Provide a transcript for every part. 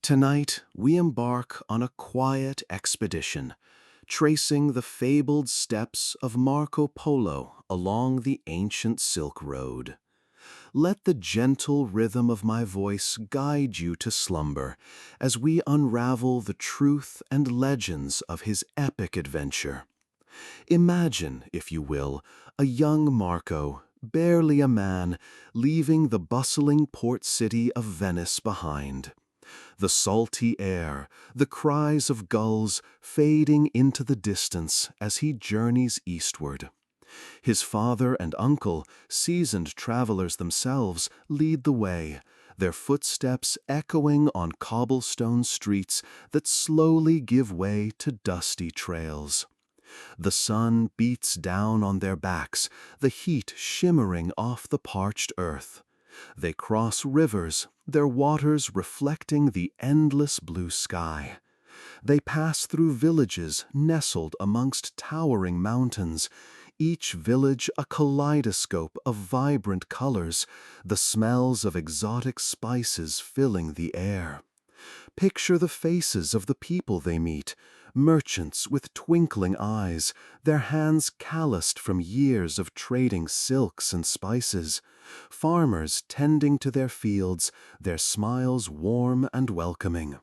Tonight, we embark on a quiet expedition, tracing the fabled steps of Marco Polo along the ancient Silk Road. Let the gentle rhythm of my voice guide you to slumber as we unravel the truth and legends of his epic adventure. Imagine, if you will, a young Marco, barely a man, leaving the bustling port city of Venice behind. The salty air, the cries of gulls fading into the distance as he journeys eastward. His father and uncle, seasoned travelers themselves, lead the way, their footsteps echoing on cobblestone streets that slowly give way to dusty trails. The sun beats down on their backs, the heat shimmering off the parched earth. They cross rivers, their waters reflecting the endless blue sky. They pass through villages nestled amongst towering mountains, each village a kaleidoscope of vibrant colors, the smells of exotic spices filling the air. Picture the faces of the people they meet, merchants with twinkling eyes, their hands calloused from years of trading silks and spices, farmers tending to their fields, their smiles warm and welcoming.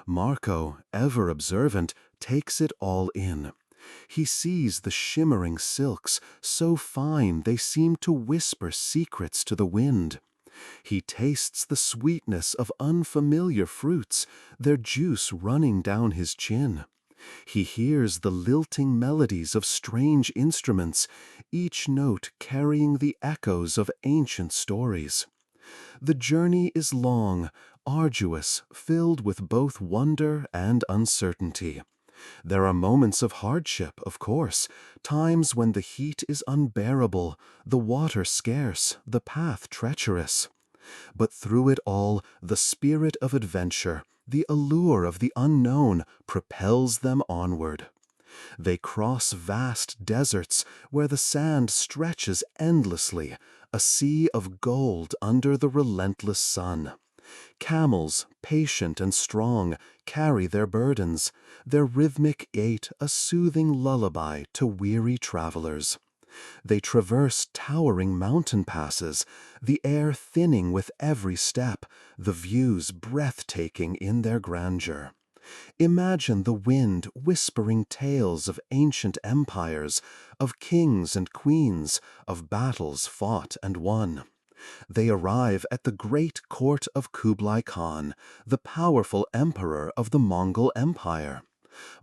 Marco, ever observant, takes it all in. He sees the shimmering silks, so fine they seem to whisper secrets to the wind. He tastes the sweetness of unfamiliar fruits, their juice running down his chin. He hears the lilting melodies of strange instruments, each note carrying the echoes of ancient stories. The journey is long, arduous, filled with both wonder and uncertainty. There are moments of hardship, of course, times when the heat is unbearable, the water scarce, the path treacherous. But through it all, the spirit of adventure, the allure of the unknown, propels them onward. They cross vast deserts where the sand stretches endlessly, a sea of gold under the relentless sun. Camels, patient and strong, carry their burdens, their rhythmic gait a soothing lullaby to weary travelers. They traverse towering mountain passes, the air thinning with every step, the views breathtaking in their grandeur. Imagine the wind whispering tales of ancient empires, of kings and queens, of battles fought and won. They arrive at the great court of Kublai Khan, the powerful emperor of the Mongol Empire.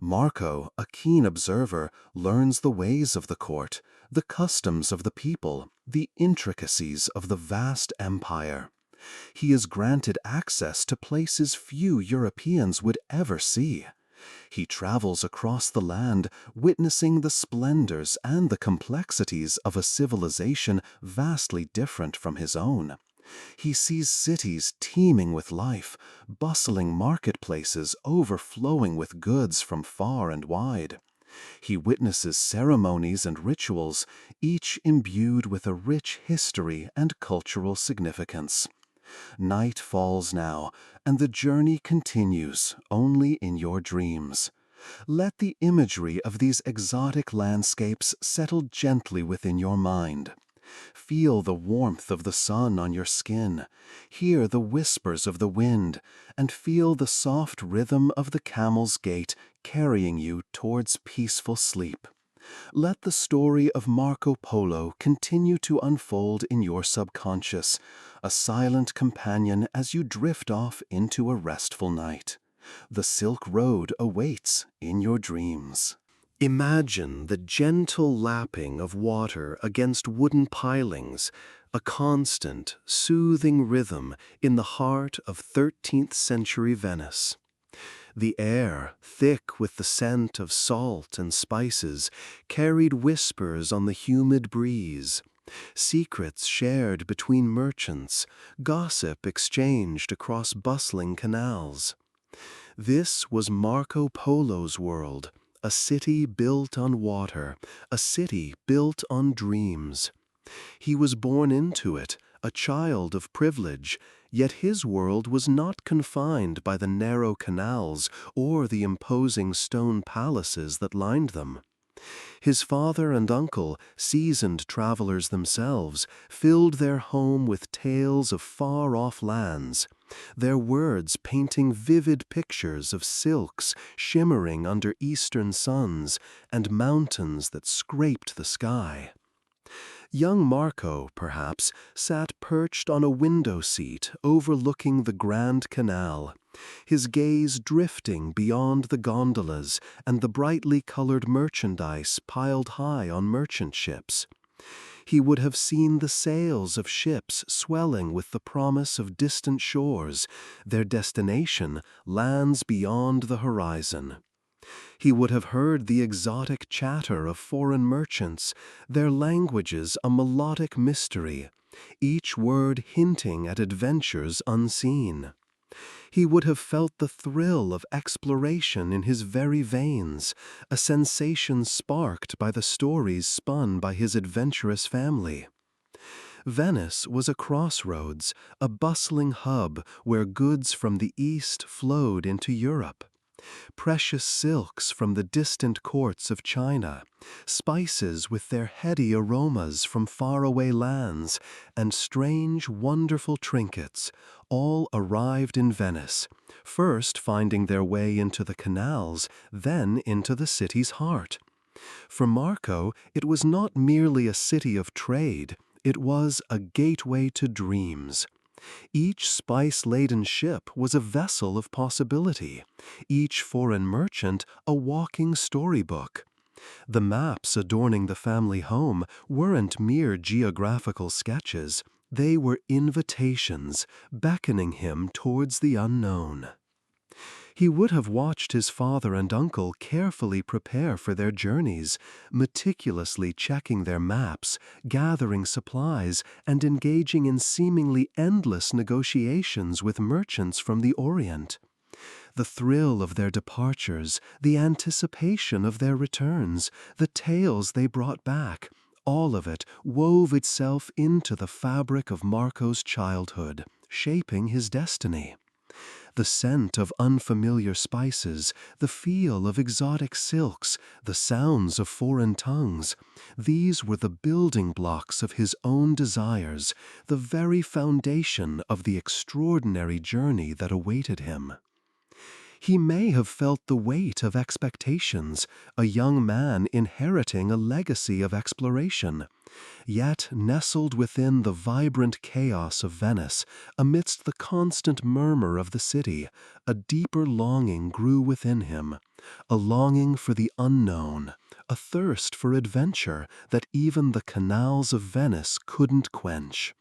Marco, a keen observer, learns the ways of the court, the customs of the people, the intricacies of the vast empire. He is granted access to places few Europeans would ever see. He travels across the land, witnessing the splendors and the complexities of a civilization vastly different from his own. He sees cities teeming with life, bustling marketplaces overflowing with goods from far and wide. He witnesses ceremonies and rituals, each imbued with a rich history and cultural significance. Night falls now, and the journey continues only in your dreams. Let the imagery of these exotic landscapes settle gently within your mind. Feel the warmth of the sun on your skin, hear the whispers of the wind, and feel the soft rhythm of the camel's gait carrying you towards peaceful sleep. Let the story of Marco Polo continue to unfold in your subconscious, a silent companion as you drift off into a restful night. The Silk Road awaits in your dreams. Imagine the gentle lapping of water against wooden pilings, a constant, soothing rhythm in the heart of 13th century Venice. The air, thick with the scent of salt and spices, carried whispers on the humid breeze. Secrets shared between merchants, gossip exchanged across bustling canals. This was Marco Polo's world, a city built on water, a city built on dreams. He was born into it, a child of privilege, Yet his world was not confined by the narrow canals or the imposing stone palaces that lined them. His father and uncle, seasoned travelers themselves, filled their home with tales of far-off lands, their words painting vivid pictures of silks shimmering under eastern suns and mountains that scraped the sky. Young Marco, perhaps, sat perched on a window seat overlooking the Grand Canal, his gaze drifting beyond the gondolas and the brightly colored merchandise piled high on merchant ships. He would have seen the sails of ships swelling with the promise of distant shores, their destination lands beyond the horizon. He would have heard the exotic chatter of foreign merchants, their languages a melodic mystery, each word hinting at adventures unseen. He would have felt the thrill of exploration in his very veins, a sensation sparked by the stories spun by his adventurous family. Venice was a crossroads, a bustling hub where goods from the East flowed into Europe. Precious silks from the distant courts of China, spices with their heady aromas from faraway lands, and strange, wonderful trinkets, all arrived in Venice, first finding their way into the canals, then into the city's heart. For Marco, it was not merely a city of trade, it was a gateway to dreams. Each spice-laden ship was a vessel of possibility, each foreign merchant a walking storybook. The maps adorning the family home weren't mere geographical sketches, they were invitations beckoning him towards the unknown. He would have watched his father and uncle carefully prepare for their journeys, meticulously checking their maps, gathering supplies, and engaging in seemingly endless negotiations with merchants from the Orient. The thrill of their departures, the anticipation of their returns, the tales they brought back, all of it wove itself into the fabric of Marco's childhood, shaping his destiny. The scent of unfamiliar spices, the feel of exotic silks, the sounds of foreign tongues, these were the building blocks of his own desires, the very foundation of the extraordinary journey that awaited him. He may have felt the weight of expectations, a young man inheriting a legacy of exploration. Yet, nestled within the vibrant chaos of Venice, amidst the constant murmur of the city, a deeper longing grew within him, a longing for the unknown, a thirst for adventure that even the canals of Venice couldn't quench.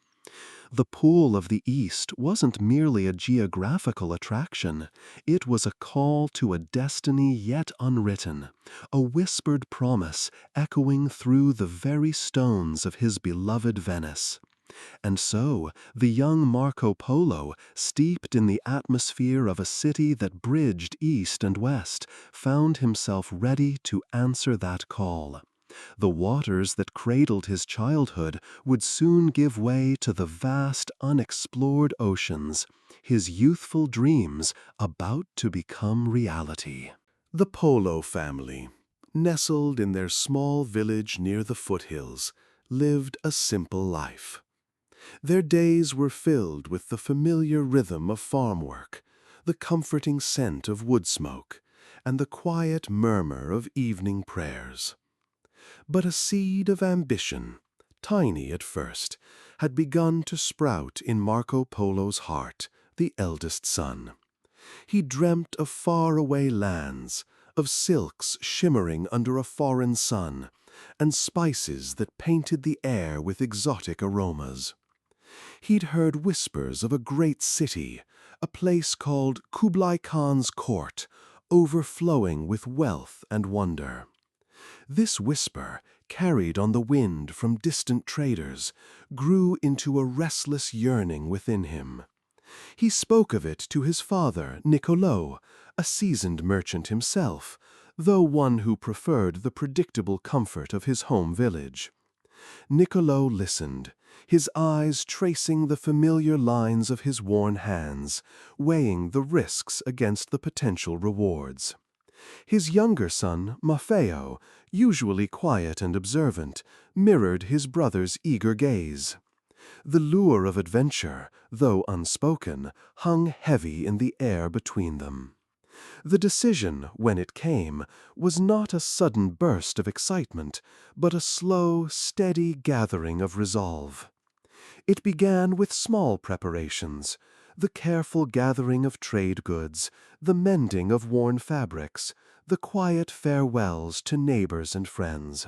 The Pool of the East wasn't merely a geographical attraction, it was a call to a destiny yet unwritten, a whispered promise echoing through the very stones of his beloved Venice. And so, the young Marco Polo, steeped in the atmosphere of a city that bridged East and West, found himself ready to answer that call. The waters that cradled his childhood would soon give way to the vast, unexplored oceans, his youthful dreams about to become reality. The Polo family, nestled in their small village near the foothills, lived a simple life. Their days were filled with the familiar rhythm of farm work, the comforting scent of wood smoke, and the quiet murmur of evening prayers. But a seed of ambition, tiny at first, had begun to sprout in Marco Polo's heart, the eldest son. He dreamt of faraway lands, of silks shimmering under a foreign sun, and spices that painted the air with exotic aromas. He'd heard whispers of a great city, a place called Kublai Khan's court, overflowing with wealth and wonder. This whisper, carried on the wind from distant traders, grew into a restless yearning within him. He spoke of it to his father, Niccolo, a seasoned merchant himself, though one who preferred the predictable comfort of his home village. Niccolo listened, his eyes tracing the familiar lines of his worn hands, weighing the risks against the potential rewards. His younger son, Maffeo, usually quiet and observant, mirrored his brother's eager gaze. The lure of adventure, though unspoken, hung heavy in the air between them. The decision, when it came, was not a sudden burst of excitement, but a slow, steady gathering of resolve. It began with small preparations, the careful gathering of trade goods, the mending of worn fabrics, the quiet farewells to neighbors and friends.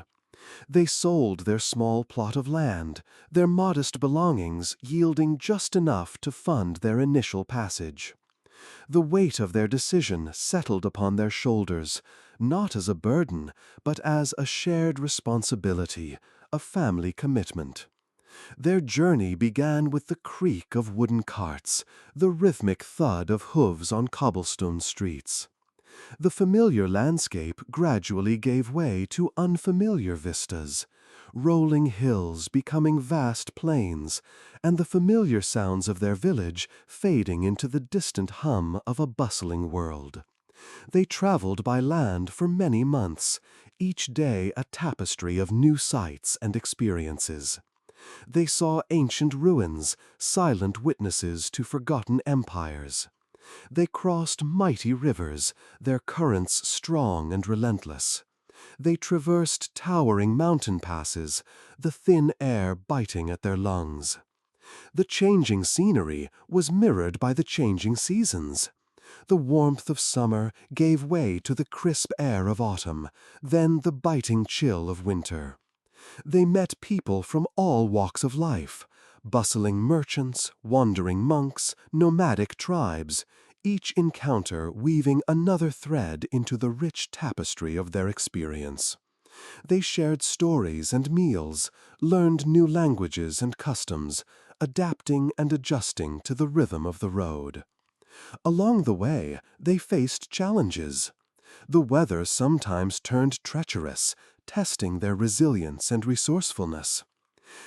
They sold their small plot of land, their modest belongings yielding just enough to fund their initial passage. The weight of their decision settled upon their shoulders, not as a burden, but as a shared responsibility, a family commitment. Their journey began with the creak of wooden carts, the rhythmic thud of hooves on cobblestone streets. The familiar landscape gradually gave way to unfamiliar vistas, rolling hills becoming vast plains, and the familiar sounds of their village fading into the distant hum of a bustling world. They traveled by land for many months, each day a tapestry of new sights and experiences. They saw ancient ruins, silent witnesses to forgotten empires. They crossed mighty rivers, their currents strong and relentless. They traversed towering mountain passes, the thin air biting at their lungs. The changing scenery was mirrored by the changing seasons. The warmth of summer gave way to the crisp air of autumn, then the biting chill of winter. They met people from all walks of life, bustling merchants, wandering monks, nomadic tribes, each encounter weaving another thread into the rich tapestry of their experience. They shared stories and meals, learned new languages and customs, adapting and adjusting to the rhythm of the road. Along the way, they faced challenges. The weather sometimes turned treacherous, testing their resilience and resourcefulness.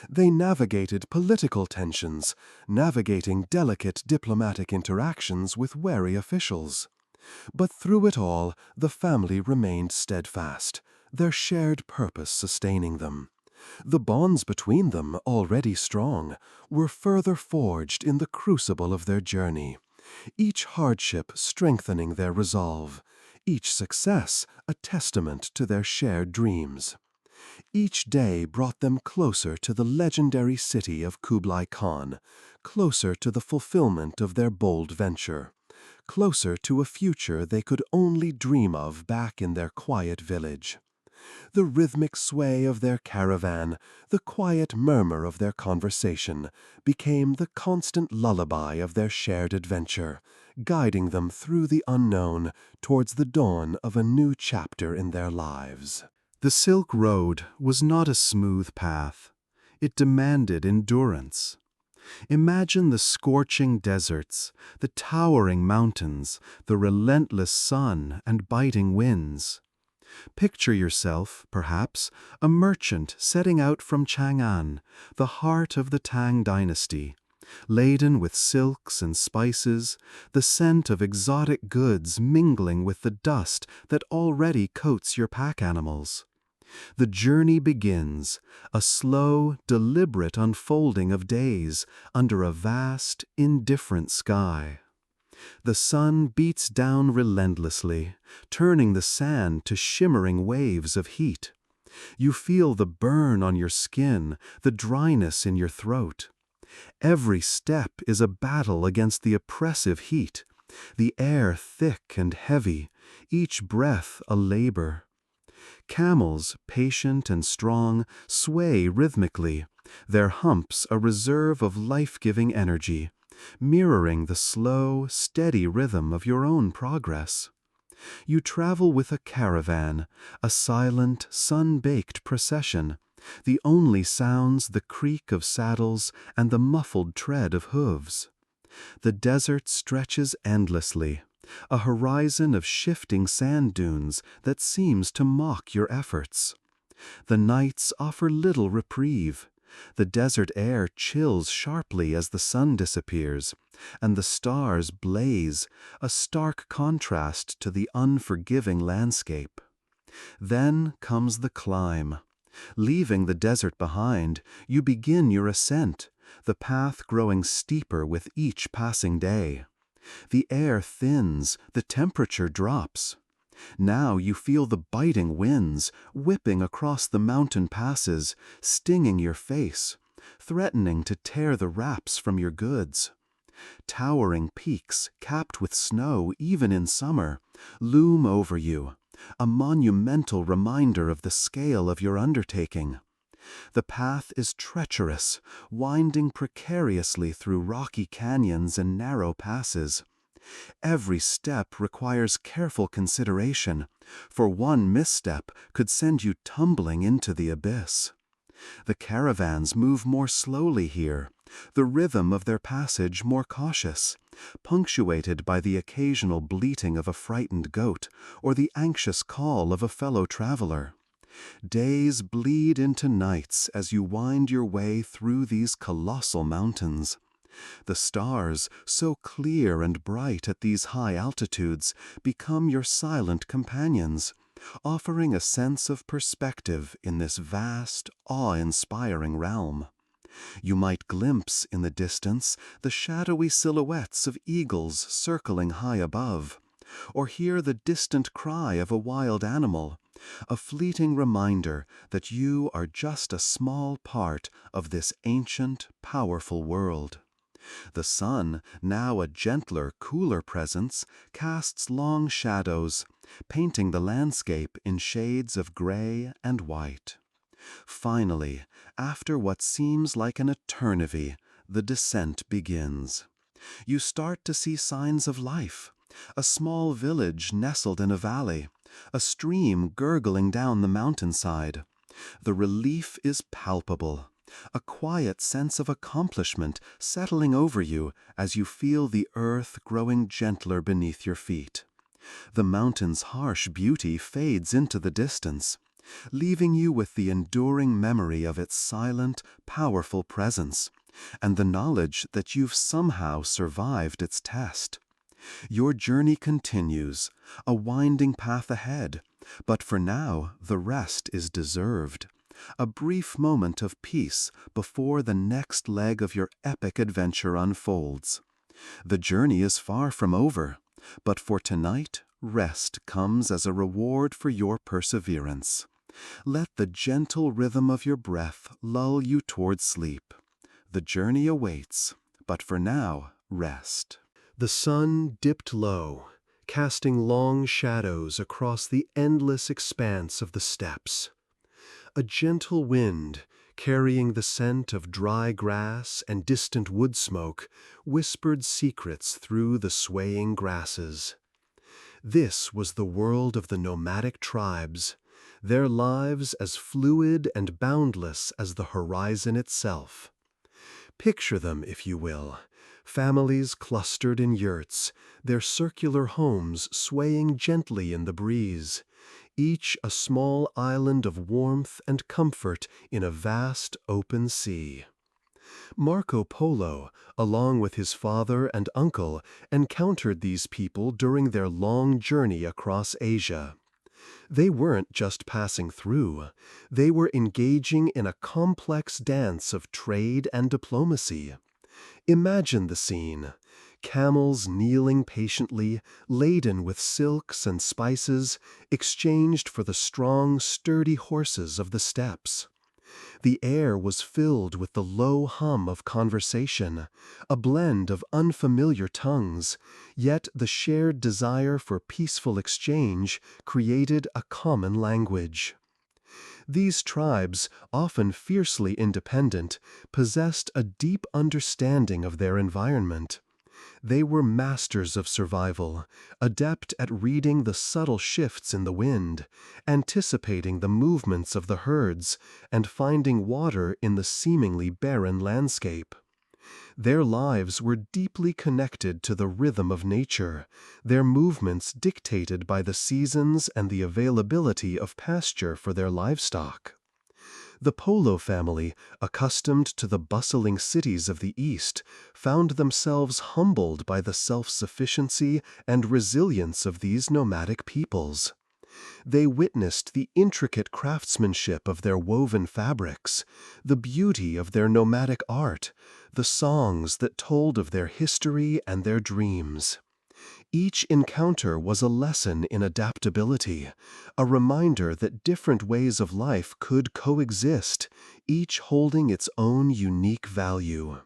They navigated political tensions, navigating delicate diplomatic interactions with wary officials. But through it all, the family remained steadfast, their shared purpose sustaining them. The bonds between them, already strong, were further forged in the crucible of their journey, each hardship strengthening their resolve, each success a testament to their shared dreams. Each day brought them closer to the legendary city of Kublai Khan, closer to the fulfillment of their bold venture, closer to a future they could only dream of back in their quiet village. The rhythmic sway of their caravan, the quiet murmur of their conversation, became the constant lullaby of their shared adventure, guiding them through the unknown towards the dawn of a new chapter in their lives. The Silk Road was not a smooth path. It demanded endurance. Imagine the scorching deserts, the towering mountains, the relentless sun and biting winds. Picture yourself, perhaps, a merchant setting out from Chang'an, the heart of the Tang dynasty, laden with silks and spices, the scent of exotic goods mingling with the dust that already coats your pack animals. The journey begins, a slow, deliberate unfolding of days under a vast, indifferent sky. The sun beats down relentlessly, turning the sand to shimmering waves of heat. You feel the burn on your skin, the dryness in your throat. Every step is a battle against the oppressive heat, the air thick and heavy, each breath a labor. Camels, patient and strong, sway rhythmically, their humps a reserve of life-giving energy, mirroring the slow, steady rhythm of your own progress. You travel with a caravan, a silent, sun-baked procession, the only sounds the creak of saddles and the muffled tread of hooves. The desert stretches endlessly, a horizon of shifting sand dunes that seems to mock your efforts. The nights offer little reprieve. The desert air chills sharply as the sun disappears, and the stars blaze, a stark contrast to the unforgiving landscape. Then comes the climb. Leaving the desert behind, you begin your ascent, the path growing steeper with each passing day. The air thins, the temperature drops. Now you feel the biting winds whipping across the mountain passes, stinging your face, threatening to tear the wraps from your goods. Towering peaks, capped with snow even in summer, loom over you, a monumental reminder of the scale of your undertaking. The path is treacherous, winding precariously through rocky canyons and narrow passes. Every step requires careful consideration, for one misstep could send you tumbling into the abyss. The caravans move more slowly here, the rhythm of their passage more cautious, punctuated by the occasional bleating of a frightened goat or the anxious call of a fellow traveler. Days bleed into nights as you wind your way through these colossal mountains. The stars, so clear and bright at these high altitudes, become your silent companions, offering a sense of perspective in this vast, awe-inspiring realm. You might glimpse in the distance the shadowy silhouettes of eagles circling high above, or hear the distant cry of a wild animal, a fleeting reminder that you are just a small part of this ancient, powerful world. The sun, now a gentler, cooler presence, casts long shadows, painting the landscape in shades of gray and white. Finally, after what seems like an eternity, the descent begins. You start to see signs of life. A small village nestled in a valley, a stream gurgling down the mountainside. The relief is palpable, a quiet sense of accomplishment settling over you as you feel the earth growing gentler beneath your feet. The mountain's harsh beauty fades into the distance, leaving you with the enduring memory of its silent, powerful presence, and the knowledge that you've somehow survived its test. Your journey continues, a winding path ahead, but for now the rest is deserved. A brief moment of peace before the next leg of your epic adventure unfolds. The journey is far from over, but for tonight, rest comes as a reward for your perseverance. Let the gentle rhythm of your breath lull you toward sleep. The journey awaits, but for now, rest. The sun dipped low, casting long shadows across the endless expanse of the steppes. A gentle wind, carrying the scent of dry grass and distant wood smoke, whispered secrets through the swaying grasses. This was the world of the nomadic tribes, their lives as fluid and boundless as the horizon itself. Picture them, if you will, families clustered in yurts, their circular homes swaying gently in the breeze, each a small island of warmth and comfort in a vast open sea. Marco Polo, along with his father and uncle, encountered these people during their long journey across Asia. They weren't just passing through, they were engaging in a complex dance of trade and diplomacy. Imagine the scene. Camels kneeling patiently, laden with silks and spices, exchanged for the strong, sturdy horses of the steppes. The air was filled with the low hum of conversation, a blend of unfamiliar tongues, yet the shared desire for peaceful exchange created a common language. These tribes, often fiercely independent, possessed a deep understanding of their environment. They were masters of survival, adept at reading the subtle shifts in the wind, anticipating the movements of the herds, and finding water in the seemingly barren landscape. Their lives were deeply connected to the rhythm of nature, their movements dictated by the seasons and the availability of pasture for their livestock. The Polo family, accustomed to the bustling cities of the East, found themselves humbled by the self-sufficiency and resilience of these nomadic peoples. They witnessed the intricate craftsmanship of their woven fabrics, the beauty of their nomadic art, the songs that told of their history and their dreams. Each encounter was a lesson in adaptability, a reminder that different ways of life could coexist, each holding its own unique value.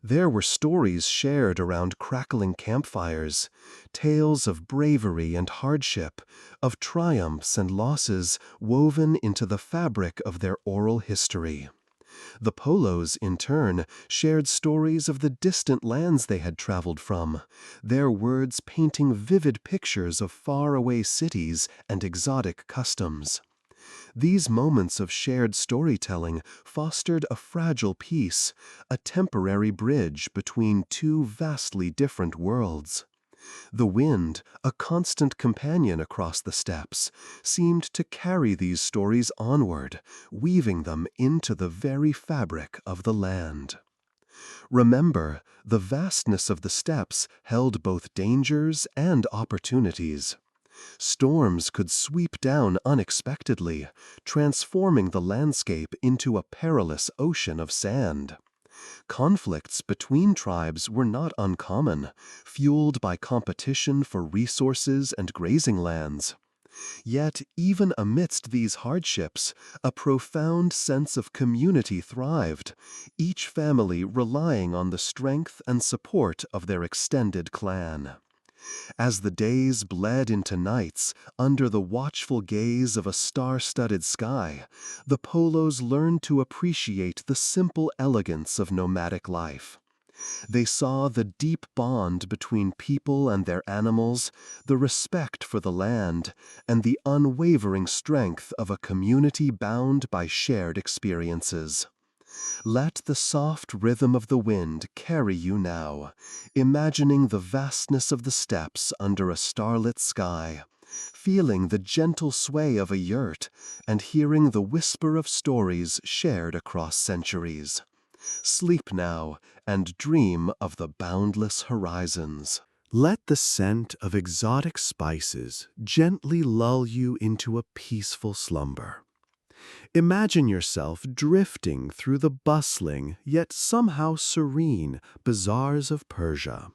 There were stories shared around crackling campfires, tales of bravery and hardship, of triumphs and losses woven into the fabric of their oral history. The Polos, in turn, shared stories of the distant lands they had traveled from, their words painting vivid pictures of faraway cities and exotic customs. These moments of shared storytelling fostered a fragile peace, a temporary bridge between two vastly different worlds. The wind, a constant companion across the steppes, seemed to carry these stories onward, weaving them into the very fabric of the land. Remember, the vastness of the steppes held both dangers and opportunities. Storms could sweep down unexpectedly, transforming the landscape into a perilous ocean of sand. Conflicts between tribes were not uncommon, fueled by competition for resources and grazing lands. Yet, even amidst these hardships, a profound sense of community thrived, each family relying on the strength and support of their extended clan. As the days bled into nights, under the watchful gaze of a star-studded sky, the Polos learned to appreciate the simple elegance of nomadic life. They saw the deep bond between people and their animals, the respect for the land, and the unwavering strength of a community bound by shared experiences. Let the soft rhythm of the wind carry you now, imagining the vastness of the steppes under a starlit sky, feeling the gentle sway of a yurt, and hearing the whisper of stories shared across centuries. Sleep now and dream of the boundless horizons. Let the scent of exotic spices gently lull you into a peaceful slumber. Imagine yourself drifting through the bustling, yet somehow serene, bazaars of Persia.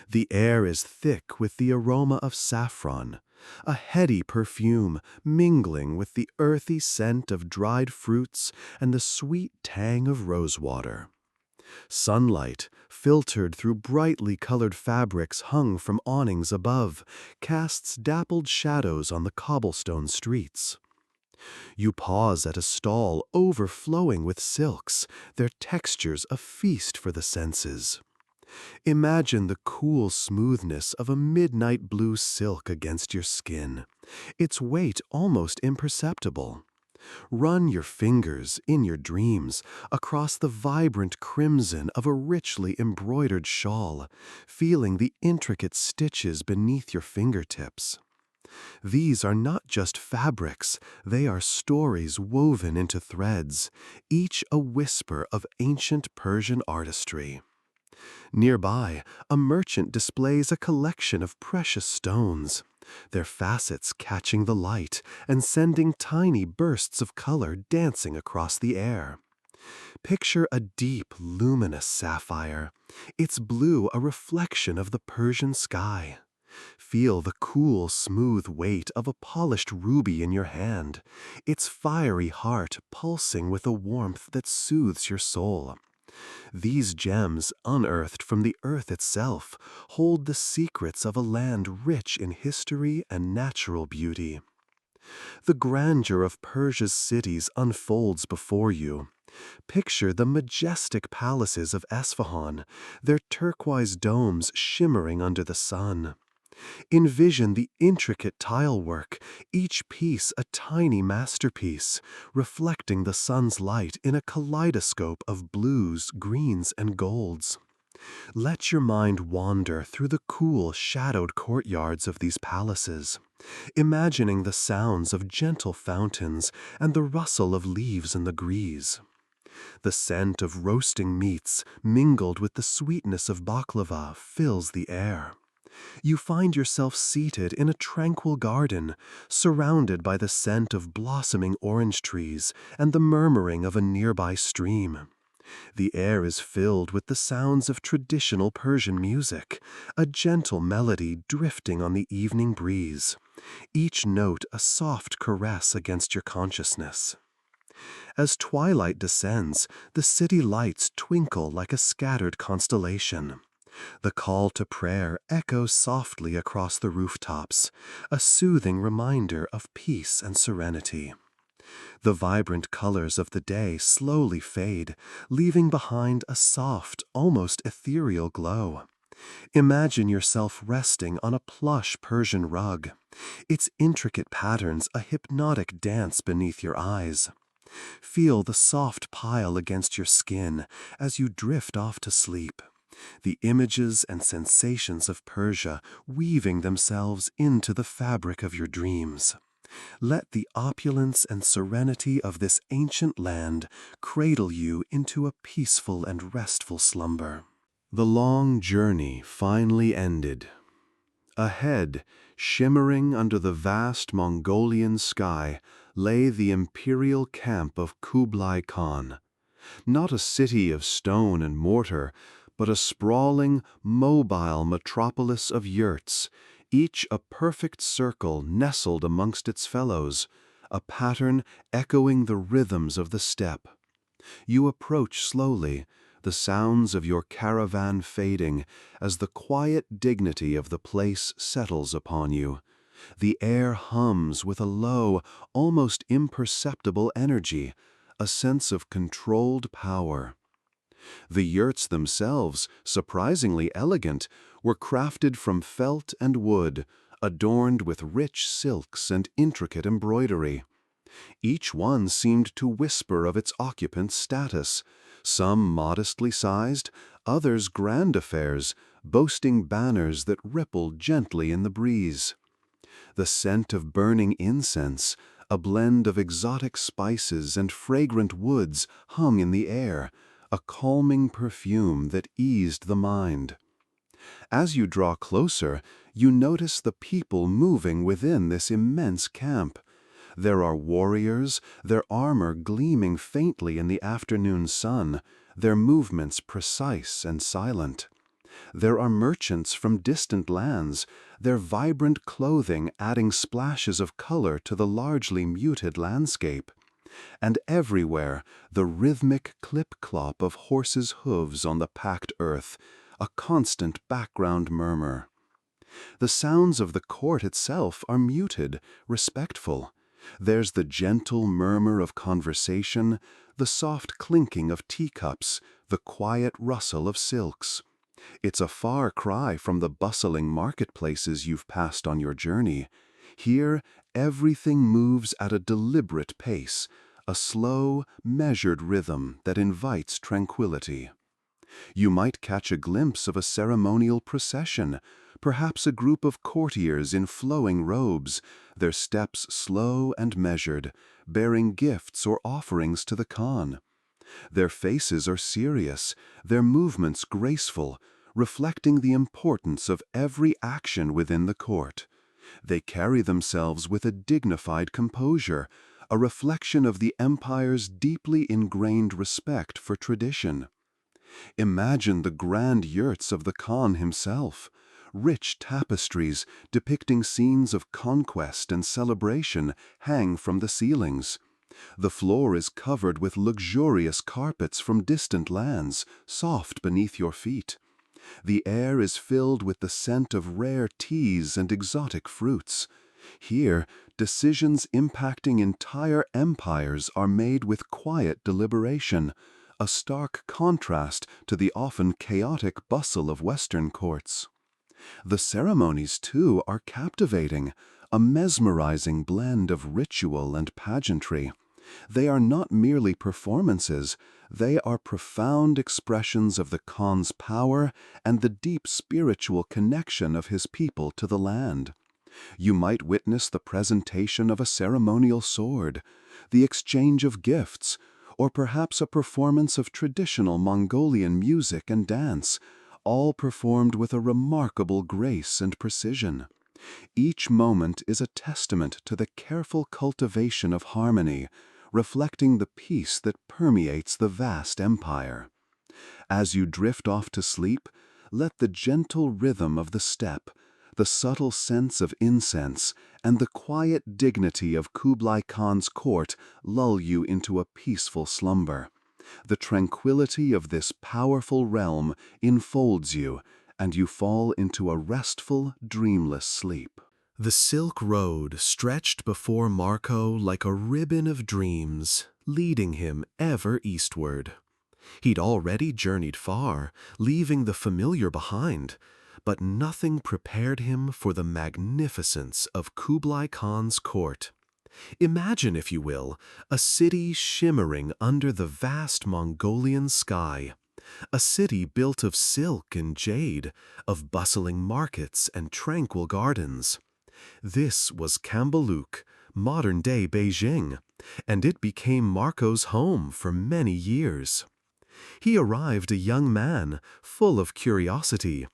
The air is thick with the aroma of saffron, a heady perfume mingling with the earthy scent of dried fruits and the sweet tang of rosewater. Sunlight, filtered through brightly colored fabrics hung from awnings above, casts dappled shadows on the cobblestone streets. You pause at a stall overflowing with silks, their textures a feast for the senses. Imagine the cool smoothness of a midnight blue silk against your skin, its weight almost imperceptible. Run your fingers, in your dreams, across the vibrant crimson of a richly embroidered shawl, feeling the intricate stitches beneath your fingertips. These are not just fabrics, they are stories woven into threads, each a whisper of ancient Persian artistry. Nearby, a merchant displays a collection of precious stones, their facets catching the light and sending tiny bursts of color dancing across the air. Picture a deep, luminous sapphire, its blue a reflection of the Persian sky. Feel the cool, smooth weight of a polished ruby in your hand, its fiery heart pulsing with a warmth that soothes your soul. These gems, unearthed from the earth itself, hold the secrets of a land rich in history and natural beauty. The grandeur of Persia's cities unfolds before you. Picture the majestic palaces of Isfahan, their turquoise domes shimmering under the sun. Envision the intricate tile work, each piece a tiny masterpiece, reflecting the sun's light in a kaleidoscope of blues, greens, and golds. Let your mind wander through the cool, shadowed courtyards of these palaces, imagining the sounds of gentle fountains and the rustle of leaves in the breeze. The scent of roasting meats, mingled with the sweetness of baklava, fills the air. You find yourself seated in a tranquil garden, surrounded by the scent of blossoming orange trees and the murmuring of a nearby stream. The air is filled with the sounds of traditional Persian music, a gentle melody drifting on the evening breeze, each note a soft caress against your consciousness. As twilight descends, the city lights twinkle like a scattered constellation. The call to prayer echoes softly across the rooftops, a soothing reminder of peace and serenity. The vibrant colors of the day slowly fade, leaving behind a soft, almost ethereal glow. Imagine yourself resting on a plush Persian rug, its intricate patterns a hypnotic dance beneath your eyes. Feel the soft pile against your skin as you drift off to sleep, the images and sensations of Persia weaving themselves into the fabric of your dreams. Let the opulence and serenity of this ancient land cradle you into a peaceful and restful slumber. The long journey finally ended. Ahead, shimmering under the vast Mongolian sky, lay the Imperial camp of Kublai Khan. Not a city of stone and mortar, but a sprawling, mobile metropolis of yurts, each a perfect circle nestled amongst its fellows, a pattern echoing the rhythms of the steppe. You approach slowly, the sounds of your caravan fading as the quiet dignity of the place settles upon you. The air hums with a low, almost imperceptible energy, a sense of controlled power. The yurts themselves, surprisingly elegant, were crafted from felt and wood, adorned with rich silks and intricate embroidery. Each one seemed to whisper of its occupant's status, some modestly sized, others grand affairs, boasting banners that rippled gently in the breeze. The scent of burning incense, a blend of exotic spices and fragrant woods, hung in the air, a calming perfume that eased the mind. As you draw closer, you notice the people moving within this immense camp. There are warriors, their armor gleaming faintly in the afternoon sun, their movements precise and silent. There are merchants from distant lands, their vibrant clothing adding splashes of color to the largely muted landscape. And everywhere, the rhythmic clip-clop of horses' hooves on the packed earth, a constant background murmur. The sounds of the court itself are muted, respectful. There's the gentle murmur of conversation, the soft clinking of teacups, the quiet rustle of silks. It's a far cry from the bustling marketplaces you've passed on your journey. Here, everything moves at a deliberate pace, a slow, measured rhythm that invites tranquility. You might catch a glimpse of a ceremonial procession, perhaps a group of courtiers in flowing robes, their steps slow and measured, bearing gifts or offerings to the Khan. Their faces are serious, their movements graceful, reflecting the importance of every action within the court. They carry themselves with a dignified composure, a reflection of the empire's deeply ingrained respect for tradition. Imagine the grand yurts of the Khan himself, rich tapestries depicting scenes of conquest and celebration hang from the ceilings. The floor is covered with luxurious carpets from distant lands, soft beneath your feet. The air is filled with the scent of rare teas and exotic fruits. Here, decisions impacting entire empires are made with quiet deliberation, a stark contrast to the often chaotic bustle of Western courts. The ceremonies, too, are captivating, a mesmerizing blend of ritual and pageantry. They are not merely performances, they are profound expressions of the Khan's power and the deep spiritual connection of his people to the land. You might witness the presentation of a ceremonial sword, the exchange of gifts, or perhaps a performance of traditional Mongolian music and dance, all performed with a remarkable grace and precision. Each moment is a testament to the careful cultivation of harmony, reflecting the peace that permeates the vast empire. As you drift off to sleep, let the gentle rhythm of the steppe, the subtle sense of incense, and the quiet dignity of Kublai Khan's court lull you into a peaceful slumber. The tranquility of this powerful realm enfolds you, and you fall into a restful, dreamless sleep. The Silk Road stretched before Marco like a ribbon of dreams, leading him ever eastward. He'd already journeyed far, leaving the familiar behind, but nothing prepared him for the magnificence of Kublai Khan's court. Imagine, if you will, a city shimmering under the vast Mongolian sky. A city built of silk and jade, of bustling markets and tranquil gardens. This was Cambaluc, modern-day Beijing, and it became Marco's home for many years. He arrived a young man, full of curiosity,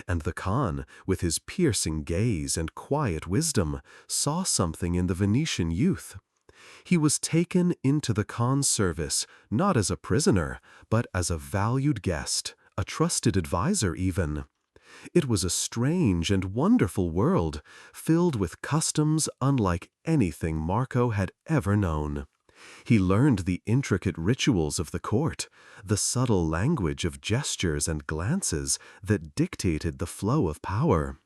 and the Khan, with his piercing gaze and quiet wisdom, saw something in the Venetian youth. He was taken into the Khan's service, not as a prisoner, but as a valued guest, a trusted advisor even. It was a strange and wonderful world, filled with customs unlike anything Marco had ever known. He learned the intricate rituals of the court, the subtle language of gestures and glances that dictated the flow of power.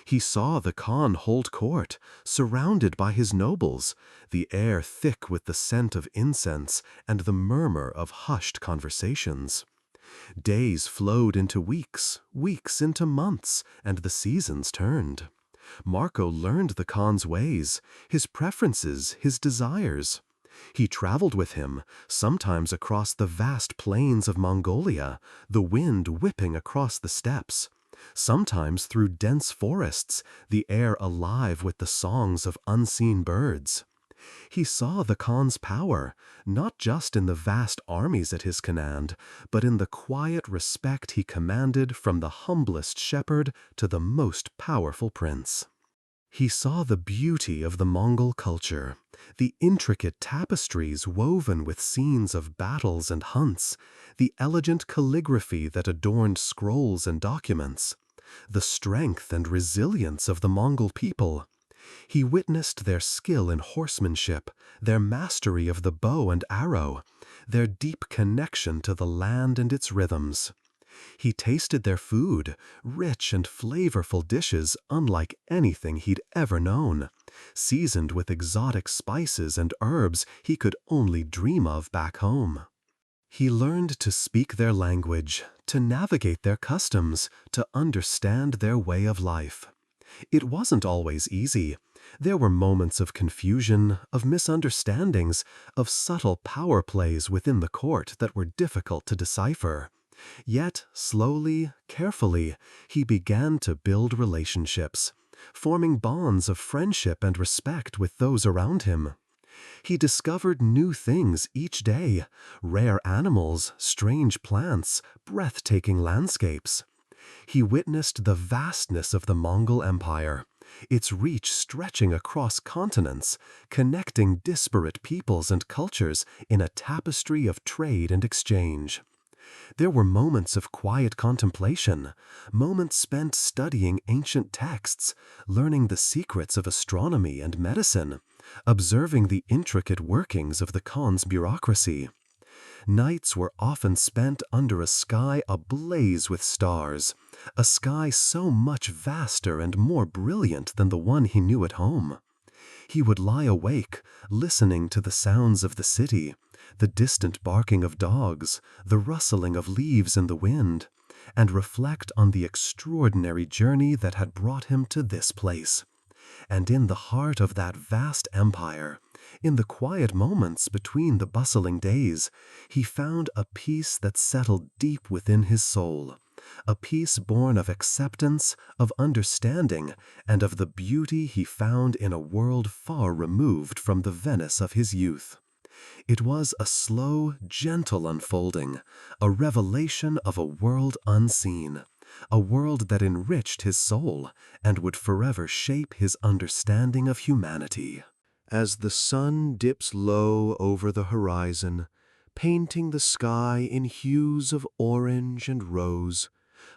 He saw the Khan hold court, surrounded by his nobles, the air thick with the scent of incense and the murmur of hushed conversations. Days flowed into weeks, weeks into months, and the seasons turned. Marco learned the Khan's ways, his preferences, his desires. He traveled with him, sometimes across the vast plains of Mongolia, the wind whipping across the steppes, sometimes through dense forests, the air alive with the songs of unseen birds. He saw the Khan's power, not just in the vast armies at his command, but in the quiet respect he commanded from the humblest shepherd to the most powerful prince. He saw the beauty of the Mongol culture, the intricate tapestries woven with scenes of battles and hunts, the elegant calligraphy that adorned scrolls and documents, the strength and resilience of the Mongol people. He witnessed their skill in horsemanship, their mastery of the bow and arrow, their deep connection to the land and its rhythms. He tasted their food, rich and flavorful dishes unlike anything he'd ever known, seasoned with exotic spices and herbs he could only dream of back home. He learned to speak their language, to navigate their customs, to understand their way of life. It wasn't always easy. There were moments of confusion, of misunderstandings, of subtle power plays within the court that were difficult to decipher. Yet, slowly, carefully, he began to build relationships, forming bonds of friendship and respect with those around him. He discovered new things each day, rare animals, strange plants, breathtaking landscapes. He witnessed the vastness of the Mongol Empire, its reach stretching across continents, connecting disparate peoples and cultures in a tapestry of trade and exchange. There were moments of quiet contemplation, moments spent studying ancient texts, learning the secrets of astronomy and medicine, observing the intricate workings of the Khan's bureaucracy. Nights were often spent under a sky ablaze with stars, a sky so much vaster and more brilliant than the one he knew at home. He would lie awake, listening to the sounds of the city, the distant barking of dogs, the rustling of leaves in the wind, and reflect on the extraordinary journey that had brought him to this place. And in the heart of that vast empire, in the quiet moments between the bustling days, he found a peace that settled deep within his soul, a peace born of acceptance, of understanding, and of the beauty he found in a world far removed from the Venice of his youth. It was a slow, gentle unfolding, a revelation of a world unseen, a world that enriched his soul and would forever shape his understanding of humanity. As the sun dips low over the horizon, painting the sky in hues of orange and rose,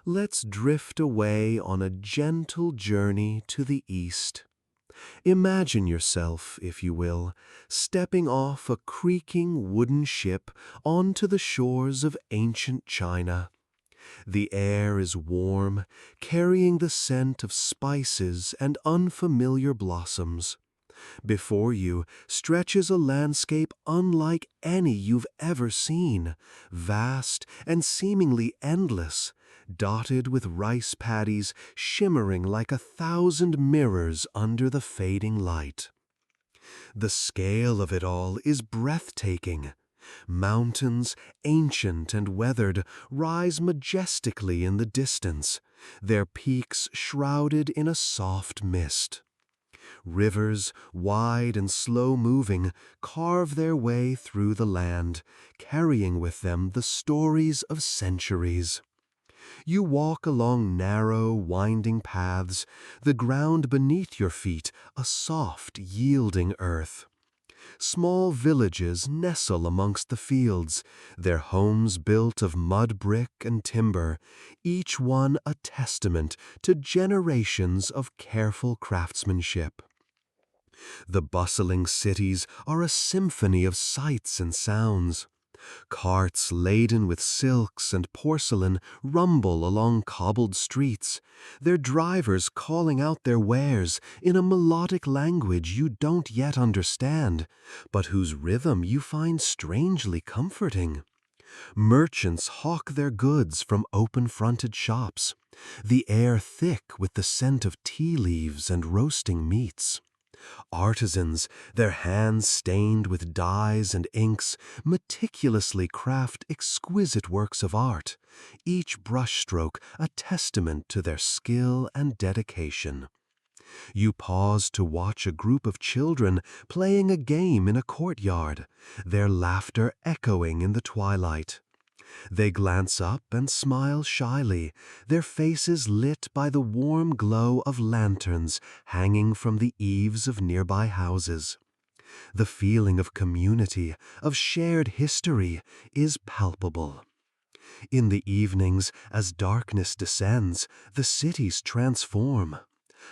let's drift away on a gentle journey to the east. Imagine yourself, if you will, stepping off a creaking wooden ship onto the shores of ancient China. The air is warm, carrying the scent of spices and unfamiliar blossoms. Before you stretches a landscape unlike any you've ever seen, vast and seemingly endless, dotted with rice paddies shimmering like 1,000 mirrors under the fading light. The scale of it all is breathtaking. Mountains, ancient and weathered, rise majestically in the distance, their peaks shrouded in a soft mist. Rivers, wide and slow-moving, carve their way through the land, carrying with them the stories of centuries. You walk along narrow, winding paths, the ground beneath your feet a soft, yielding earth. Small villages nestle amongst the fields, their homes built of mud brick and timber, each one a testament to generations of careful craftsmanship. The bustling cities are a symphony of sights and sounds. Carts laden with silks and porcelain rumble along cobbled streets, their drivers calling out their wares in a melodic language you don't yet understand, but whose rhythm you find strangely comforting. Merchants hawk their goods from open-fronted shops, the air thick with the scent of tea leaves and roasting meats. Artisans, their hands stained with dyes and inks, meticulously craft exquisite works of art, each brushstroke a testament to their skill and dedication. You pause to watch a group of children playing a game in a courtyard, their laughter echoing in the twilight. They glance up and smile shyly, their faces lit by the warm glow of lanterns hanging from the eaves of nearby houses. The feeling of community, of shared history, is palpable. In the evenings, as darkness descends, the cities transform.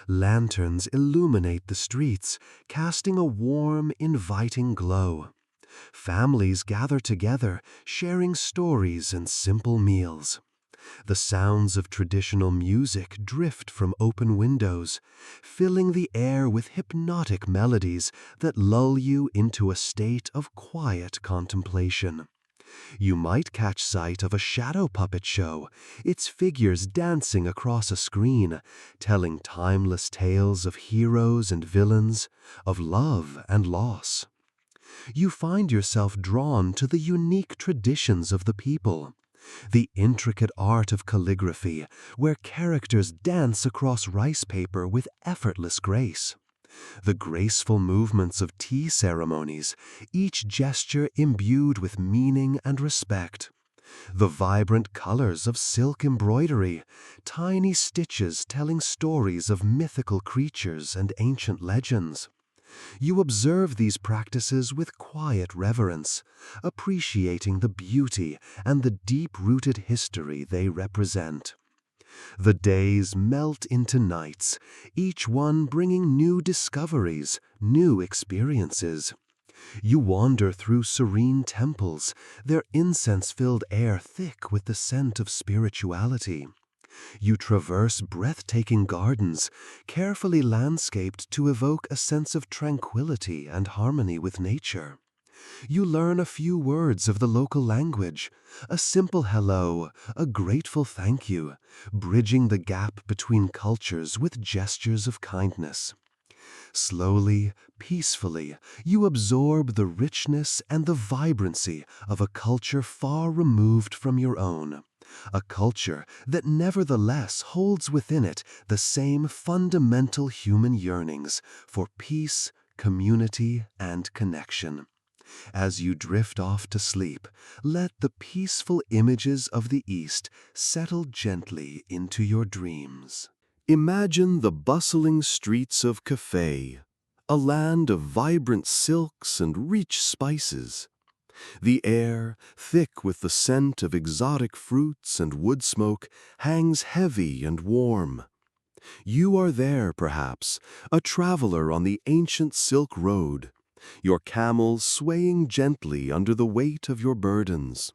Lanterns illuminate the streets, casting a warm, inviting glow. Families gather together, sharing stories and simple meals. The sounds of traditional music drift from open windows, filling the air with hypnotic melodies that lull you into a state of quiet contemplation. You might catch sight of a shadow puppet show, its figures dancing across a screen, telling timeless tales of heroes and villains, of love and loss. You find yourself drawn to the unique traditions of the people, the intricate art of calligraphy, where characters dance across rice paper with effortless grace, the graceful movements of tea ceremonies, each gesture imbued with meaning and respect, the vibrant colors of silk embroidery, tiny stitches telling stories of mythical creatures and ancient legends. You observe these practices with quiet reverence, appreciating the beauty and the deep-rooted history they represent. The days melt into nights, each one bringing new discoveries, new experiences. You wander through serene temples, their incense-filled air thick with the scent of spirituality. You traverse breathtaking gardens, carefully landscaped to evoke a sense of tranquility and harmony with nature. You learn a few words of the local language, a simple hello, a grateful thank you, bridging the gap between cultures with gestures of kindness. Slowly, peacefully, you absorb the richness and the vibrancy of a culture far removed from your own. A culture that nevertheless holds within it the same fundamental human yearnings for peace, community, and connection. As you drift off to sleep, let the peaceful images of the East settle gently into your dreams. Imagine the bustling streets of Cathay, a land of vibrant silks and rich spices. The air, thick with the scent of exotic fruits and wood smoke, hangs heavy and warm. You are there, perhaps, a traveler on the ancient Silk Road, your camel swaying gently under the weight of your burdens.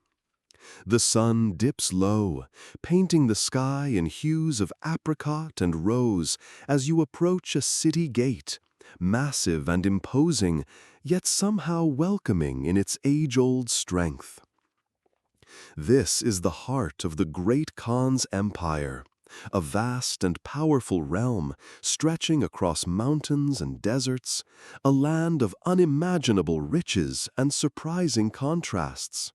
The sun dips low, painting the sky in hues of apricot and rose as you approach a city gate, massive and imposing, yet somehow welcoming in its age-old strength. This is the heart of the great Khan's empire, a vast and powerful realm stretching across mountains and deserts, a land of unimaginable riches and surprising contrasts.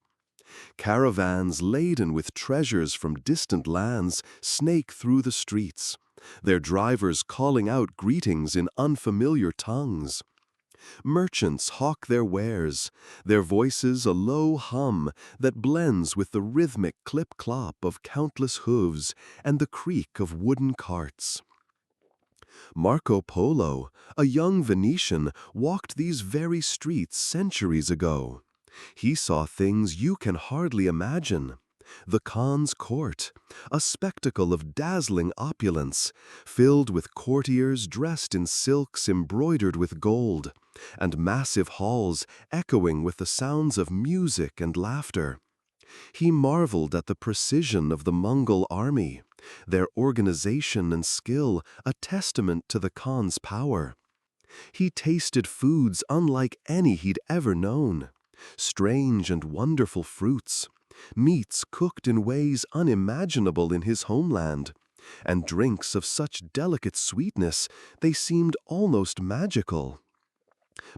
Caravans laden with treasures from distant lands snake through the streets, their drivers calling out greetings in unfamiliar tongues. Merchants hawk their wares, their voices a low hum that blends with the rhythmic clip-clop of countless hooves and the creak of wooden carts. Marco Polo, a young Venetian, walked these very streets centuries ago. He saw things you can hardly imagine. The Khan's court, a spectacle of dazzling opulence, filled with courtiers dressed in silks embroidered with gold, and massive halls echoing with the sounds of music and laughter. He marveled at the precision of the Mongol army, their organization and skill a testament to the Khan's power. He tasted foods unlike any he'd ever known, strange and wonderful fruits, meats cooked in ways unimaginable in his homeland, and drinks of such delicate sweetness they seemed almost magical.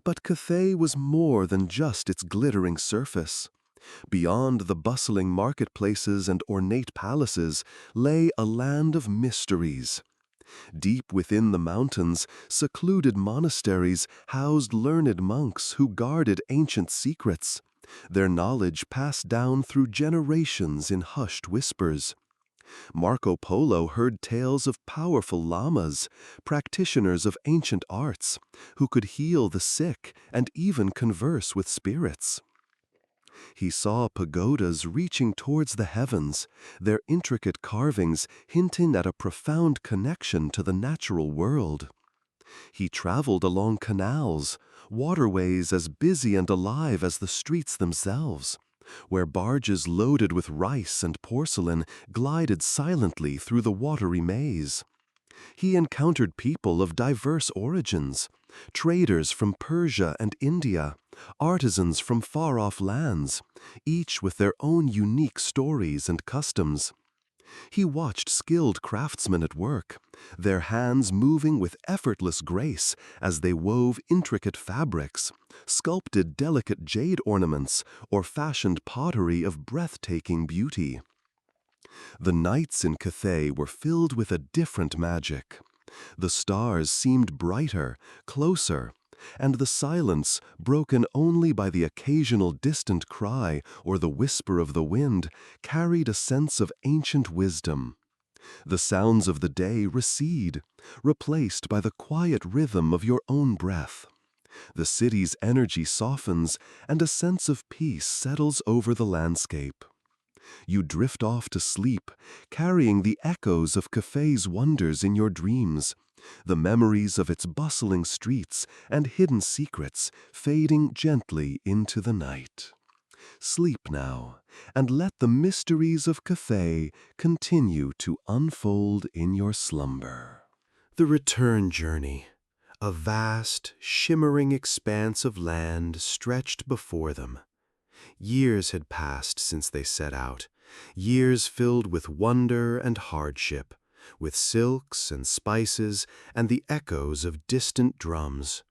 But Cathay was more than just its glittering surface. Beyond the bustling marketplaces and ornate palaces lay a land of mysteries. Deep within the mountains, secluded monasteries housed learned monks who guarded ancient secrets, their knowledge passed down through generations in hushed whispers. Marco Polo heard tales of powerful lamas, practitioners of ancient arts, who could heal the sick and even converse with spirits. He saw pagodas reaching towards the heavens, their intricate carvings hinting at a profound connection to the natural world. He traveled along canals, waterways as busy and alive as the streets themselves, where barges loaded with rice and porcelain glided silently through the watery maze. He encountered people of diverse origins, traders from Persia and India, artisans from far-off lands, each with their own unique stories and customs. He watched skilled craftsmen at work, their hands moving with effortless grace as they wove intricate fabrics, sculpted delicate jade ornaments, or fashioned pottery of breathtaking beauty. The nights in Cathay were filled with a different magic. The stars seemed brighter, closer, and the silence, broken only by the occasional distant cry or the whisper of the wind, carried a sense of ancient wisdom. The sounds of the day recede, replaced by the quiet rhythm of your own breath. The city's energy softens, and a sense of peace settles over the landscape. You drift off to sleep, carrying the echoes of Cathay's wonders in your dreams, the memories of its bustling streets and hidden secrets fading gently into the night. Sleep now, and let the mysteries of Cathay continue to unfold in your slumber. The return journey, A vast, shimmering expanse of land stretched before them. Years had passed since they set out, years filled with wonder and hardship, with silks and spices and the echoes of distant drums.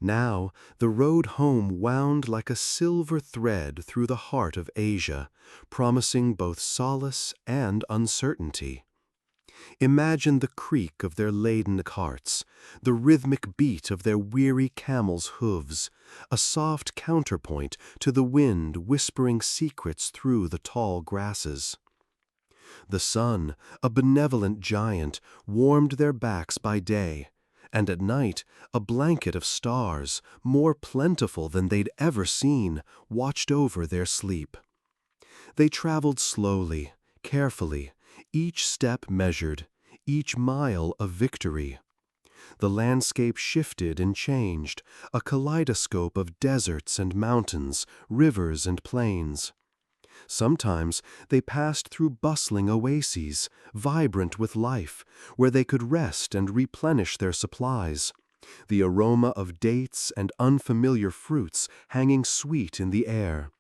Now the road home wound like a silver thread through the heart of Asia, promising both solace and uncertainty. Imagine the creak of their laden carts, the rhythmic beat of their weary camels' hooves, a soft counterpoint to the wind whispering secrets through the tall grasses. The sun, a benevolent giant, warmed their backs by day, and at night a blanket of stars, more plentiful than they'd ever seen, watched over their sleep. They traveled slowly, carefully, each step measured, each mile a victory. The landscape shifted and changed, a kaleidoscope of deserts and mountains, rivers and plains. Sometimes they passed through bustling oases, vibrant with life, where they could rest and replenish their supplies, the aroma of dates and unfamiliar fruits hanging sweet in the air.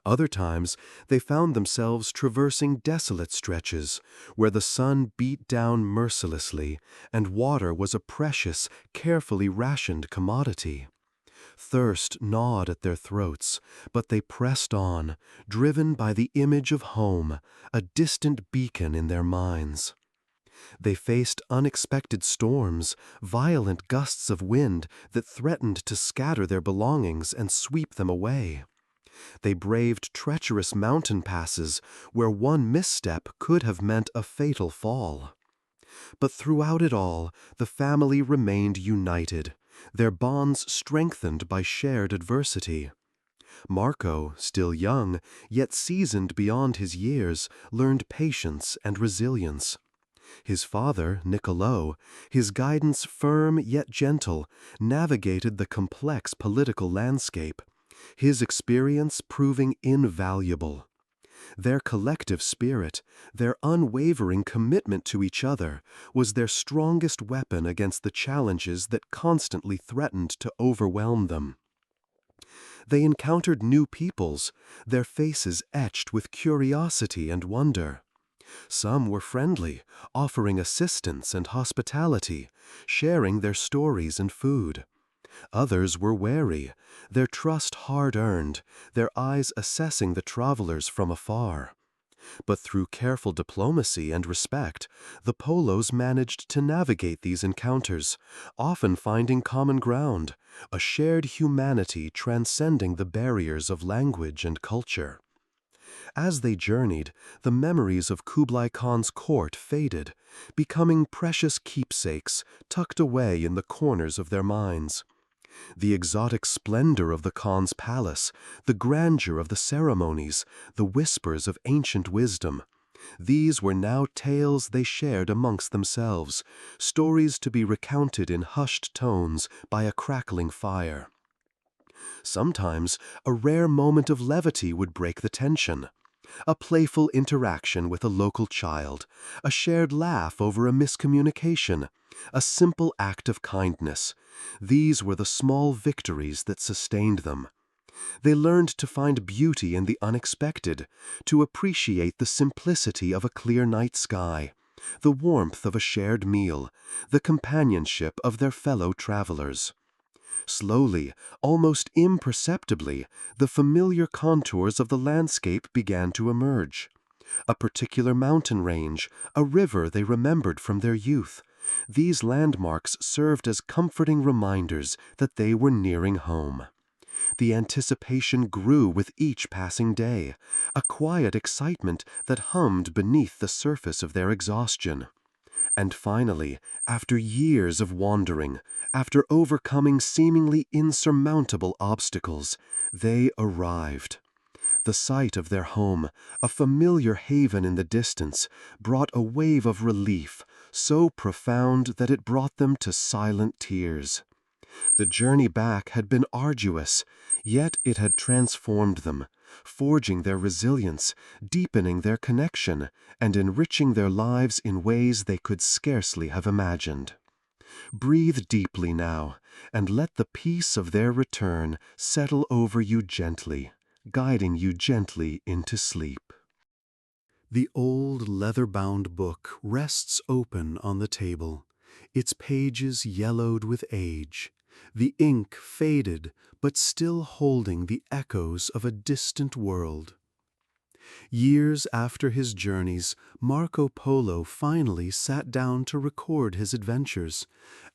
Other times they found themselves traversing desolate stretches, where the sun beat down mercilessly, and water was a precious, carefully rationed commodity. Thirst gnawed at their throats, but they pressed on, driven by the image of home, a distant beacon in their minds. They faced unexpected storms, violent gusts of wind that threatened to scatter their belongings and sweep them away. They braved treacherous mountain passes where one misstep could have meant a fatal fall. But throughout it all, the family remained united, their bonds strengthened by shared adversity. Marco, still young, yet seasoned beyond his years, learned patience and resilience. His father, Niccolo, his guidance firm yet gentle, navigated the complex political landscape, his experience proving invaluable. Their collective spirit, their unwavering commitment to each other, was their strongest weapon against the challenges that constantly threatened to overwhelm them. They encountered new peoples, their faces etched with curiosity and wonder. Some were friendly, offering assistance and hospitality, sharing their stories and food. Others were wary, their trust hard-earned, their eyes assessing the travelers from afar. But through careful diplomacy and respect, the Polos managed to navigate these encounters, often finding common ground, a shared humanity transcending the barriers of language and culture. As they journeyed, the memories of Kublai Khan's court faded, becoming precious keepsakes tucked away in the corners of their minds. The exotic splendor of the Khan's palace, the grandeur of the ceremonies, the whispers of ancient wisdom, these were now tales they shared amongst themselves, stories to be recounted in hushed tones by a crackling fire. Sometimes a rare moment of levity would break the tension. A playful interaction with a local child, a shared laugh over a miscommunication, a simple act of kindness. These were the small victories that sustained them. They learned to find beauty in the unexpected, to appreciate the simplicity of a clear night sky, the warmth of a shared meal, the companionship of their fellow travelers. Slowly, almost imperceptibly, the familiar contours of the landscape began to emerge. A particular mountain range, a river they remembered from their youth. These landmarks served as comforting reminders that they were nearing home. The anticipation grew with each passing day, a quiet excitement that hummed beneath the surface of their exhaustion. And finally, after years of wandering, after overcoming seemingly insurmountable obstacles, they arrived. The sight of their home, a familiar haven in the distance, brought a wave of relief, so profound that it brought them to silent tears. The journey back had been arduous, yet it had transformed them, forging their resilience, deepening their connection, and enriching their lives in ways they could scarcely have imagined. Breathe deeply now, and let the peace of their return settle over you gently, guiding you gently into sleep. The old leather-bound book rests open on the table, its pages yellowed with age, the ink faded but still holding the echoes of a distant world. Years after his journeys, Marco Polo finally sat down to record his adventures,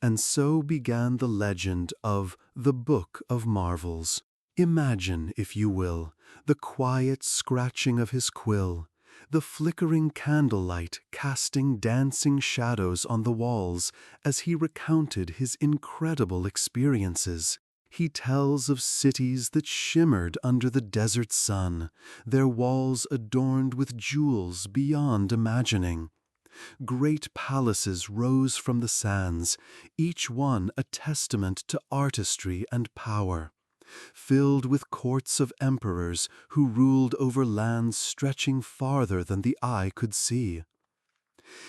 and so began the legend of the Book of Marvels. Imagine, if you will, the quiet scratching of his quill, the flickering candlelight casting dancing shadows on the walls as he recounted his incredible experiences. He tells of cities that shimmered under the desert sun, their walls adorned with jewels beyond imagining. Great palaces rose from the sands, each one a testament to artistry and power, filled with courts of emperors who ruled over lands stretching farther than the eye could see.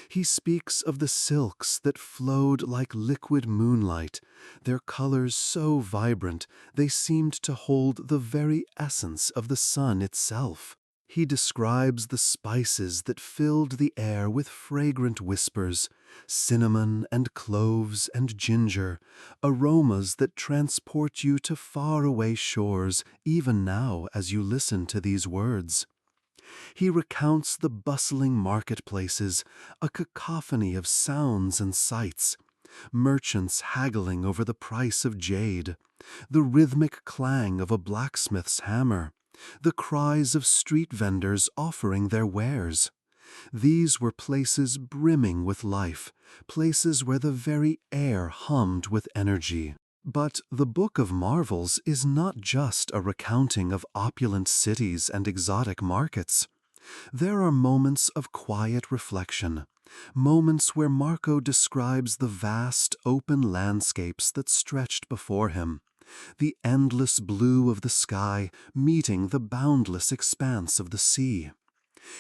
He speaks of the silks that flowed like liquid moonlight, their colors so vibrant they seemed to hold the very essence of the sun itself. He describes the spices that filled the air with fragrant whispers, cinnamon and cloves and ginger, aromas that transport you to faraway shores even now as you listen to these words. He recounts the bustling marketplaces, a cacophony of sounds and sights, merchants haggling over the price of jade, the rhythmic clang of a blacksmith's hammer, the cries of street vendors offering their wares. These were places brimming with life, places where the very air hummed with energy. But the Book of Marvels is not just a recounting of opulent cities and exotic markets. There are moments of quiet reflection, moments where Marco describes the vast, open landscapes that stretched before him, the endless blue of the sky meeting the boundless expanse of the sea.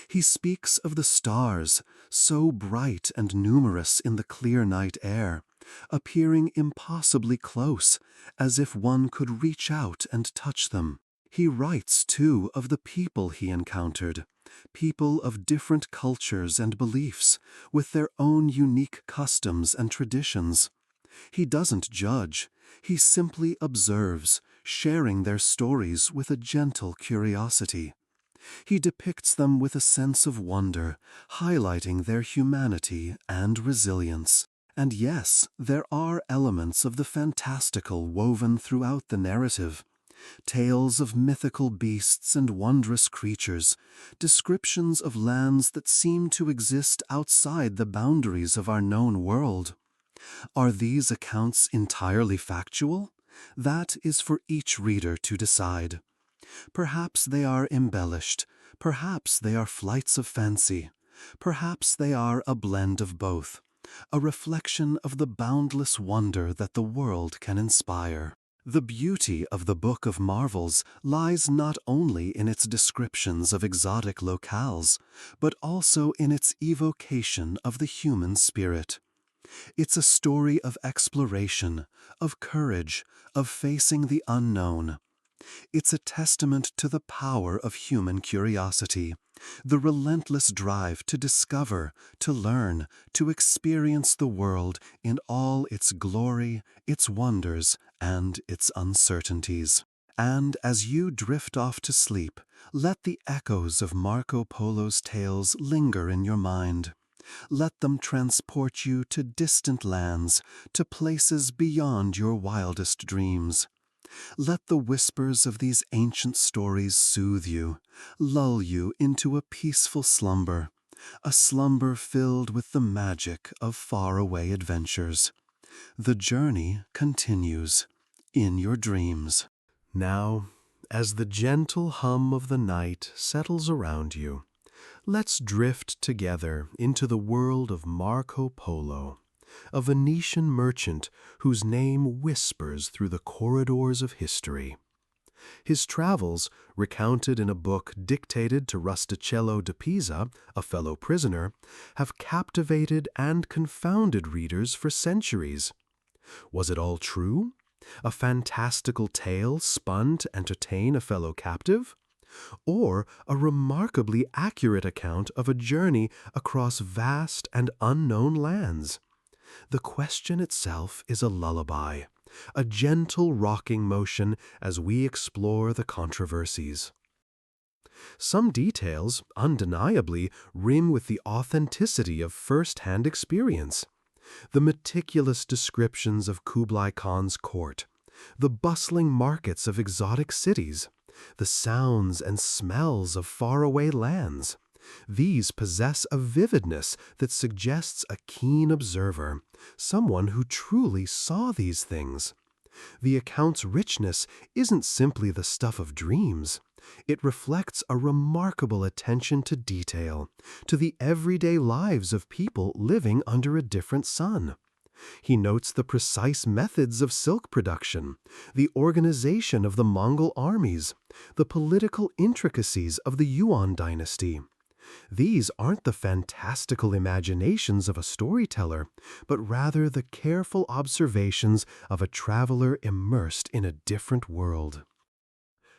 He speaks of the stars, so bright and numerous in the clear night air, appearing impossibly close, as if one could reach out and touch them. He writes, too, of the people he encountered, people of different cultures and beliefs, with their own unique customs and traditions. He doesn't judge, he simply observes, sharing their stories with a gentle curiosity. He depicts them with a sense of wonder, highlighting their humanity and resilience. And yes, there are elements of the fantastical woven throughout the narrative. Tales of mythical beasts and wondrous creatures, descriptions of lands that seem to exist outside the boundaries of our known world. Are these accounts entirely factual? That is for each reader to decide. Perhaps they are embellished, perhaps they are flights of fancy, perhaps they are a blend of both, a reflection of the boundless wonder that the world can inspire. The beauty of the Book of Marvels lies not only in its descriptions of exotic locales, but also in its evocation of the human spirit. It's a story of exploration, of courage, of facing the unknown. It's a testament to the power of human curiosity, the relentless drive to discover, to learn, to experience the world in all its glory, its wonders, and its uncertainties. And as you drift off to sleep, let the echoes of Marco Polo's tales linger in your mind. Let them transport you to distant lands, to places beyond your wildest dreams. Let the whispers of these ancient stories soothe you, lull you into a peaceful slumber, a slumber filled with the magic of faraway adventures. The journey continues in your dreams. Now, as the gentle hum of the night settles around you, let's drift together into the world of Marco Polo, a Venetian merchant whose name whispers through the corridors of history. His travels, recounted in a book dictated to Rustichello de Pisa, a fellow prisoner, have captivated and confounded readers for centuries. Was it all true? A fantastical tale spun to entertain a fellow captive? Or a remarkably accurate account of a journey across vast and unknown lands? The question itself is a lullaby, a gentle rocking motion as we explore the controversies. Some details, undeniably, ring with the authenticity of first-hand experience. The meticulous descriptions of Kublai Khan's court, the bustling markets of exotic cities, the sounds and smells of faraway lands. These possess a vividness that suggests a keen observer, someone who truly saw these things. The account's richness isn't simply the stuff of dreams. It reflects a remarkable attention to detail, to the everyday lives of people living under a different sun. He notes the precise methods of silk production, the organization of the Mongol armies, the political intricacies of the Yuan dynasty. These aren't the fantastical imaginations of a storyteller, but rather the careful observations of a traveler immersed in a different world.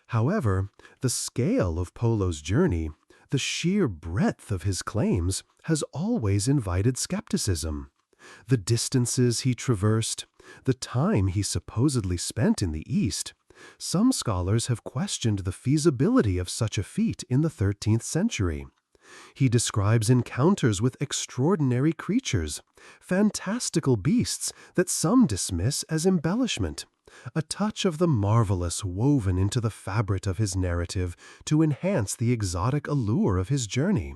However, the scale of Polo's journey, the sheer breadth of his claims, has always invited skepticism. The distances he traversed, the time he supposedly spent in the East, some scholars have questioned the feasibility of such a feat in the 13th century. He describes encounters with extraordinary creatures, fantastical beasts that some dismiss as embellishment, a touch of the marvelous woven into the fabric of his narrative to enhance the exotic allure of his journey.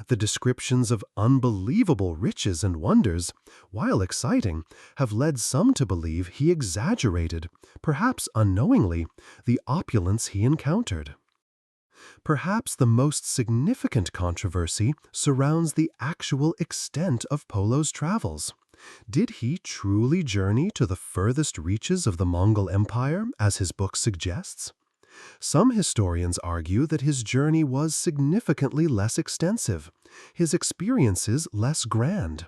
The descriptions of unbelievable riches and wonders, while exciting, have led some to believe he exaggerated, perhaps unknowingly, the opulence he encountered. Perhaps the most significant controversy surrounds the actual extent of Polo's travels. Did he truly journey to the furthest reaches of the Mongol Empire, as his book suggests? Some historians argue that his journey was significantly less extensive, his experiences less grand.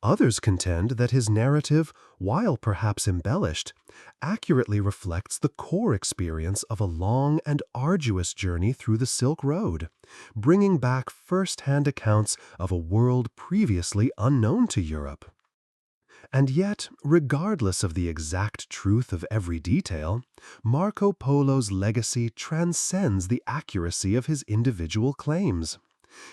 Others contend that his narrative, while perhaps embellished, accurately reflects the core experience of a long and arduous journey through the Silk Road, bringing back first-hand accounts of a world previously unknown to Europe. And yet, regardless of the exact truth of every detail, Marco Polo's legacy transcends the accuracy of his individual claims.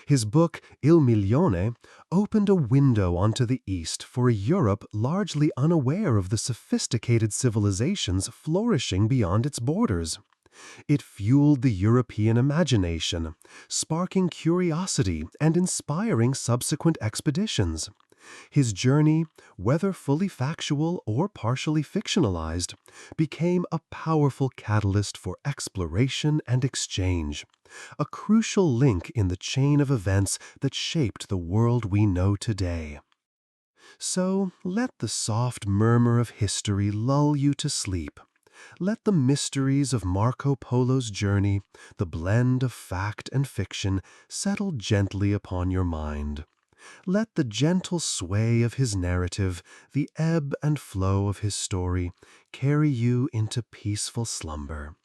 His book, Il Milione, opened a window onto the East for a Europe largely unaware of the sophisticated civilizations flourishing beyond its borders. It fueled the European imagination, sparking curiosity and inspiring subsequent expeditions. His journey, whether fully factual or partially fictionalized, became a powerful catalyst for exploration and exchange, a crucial link in the chain of events that shaped the world we know today. So let the soft murmur of history lull you to sleep. Let the mysteries of Marco Polo's journey, the blend of fact and fiction, settle gently upon your mind. Let the gentle sway of his narrative, the ebb and flow of his story, carry you into peaceful slumber.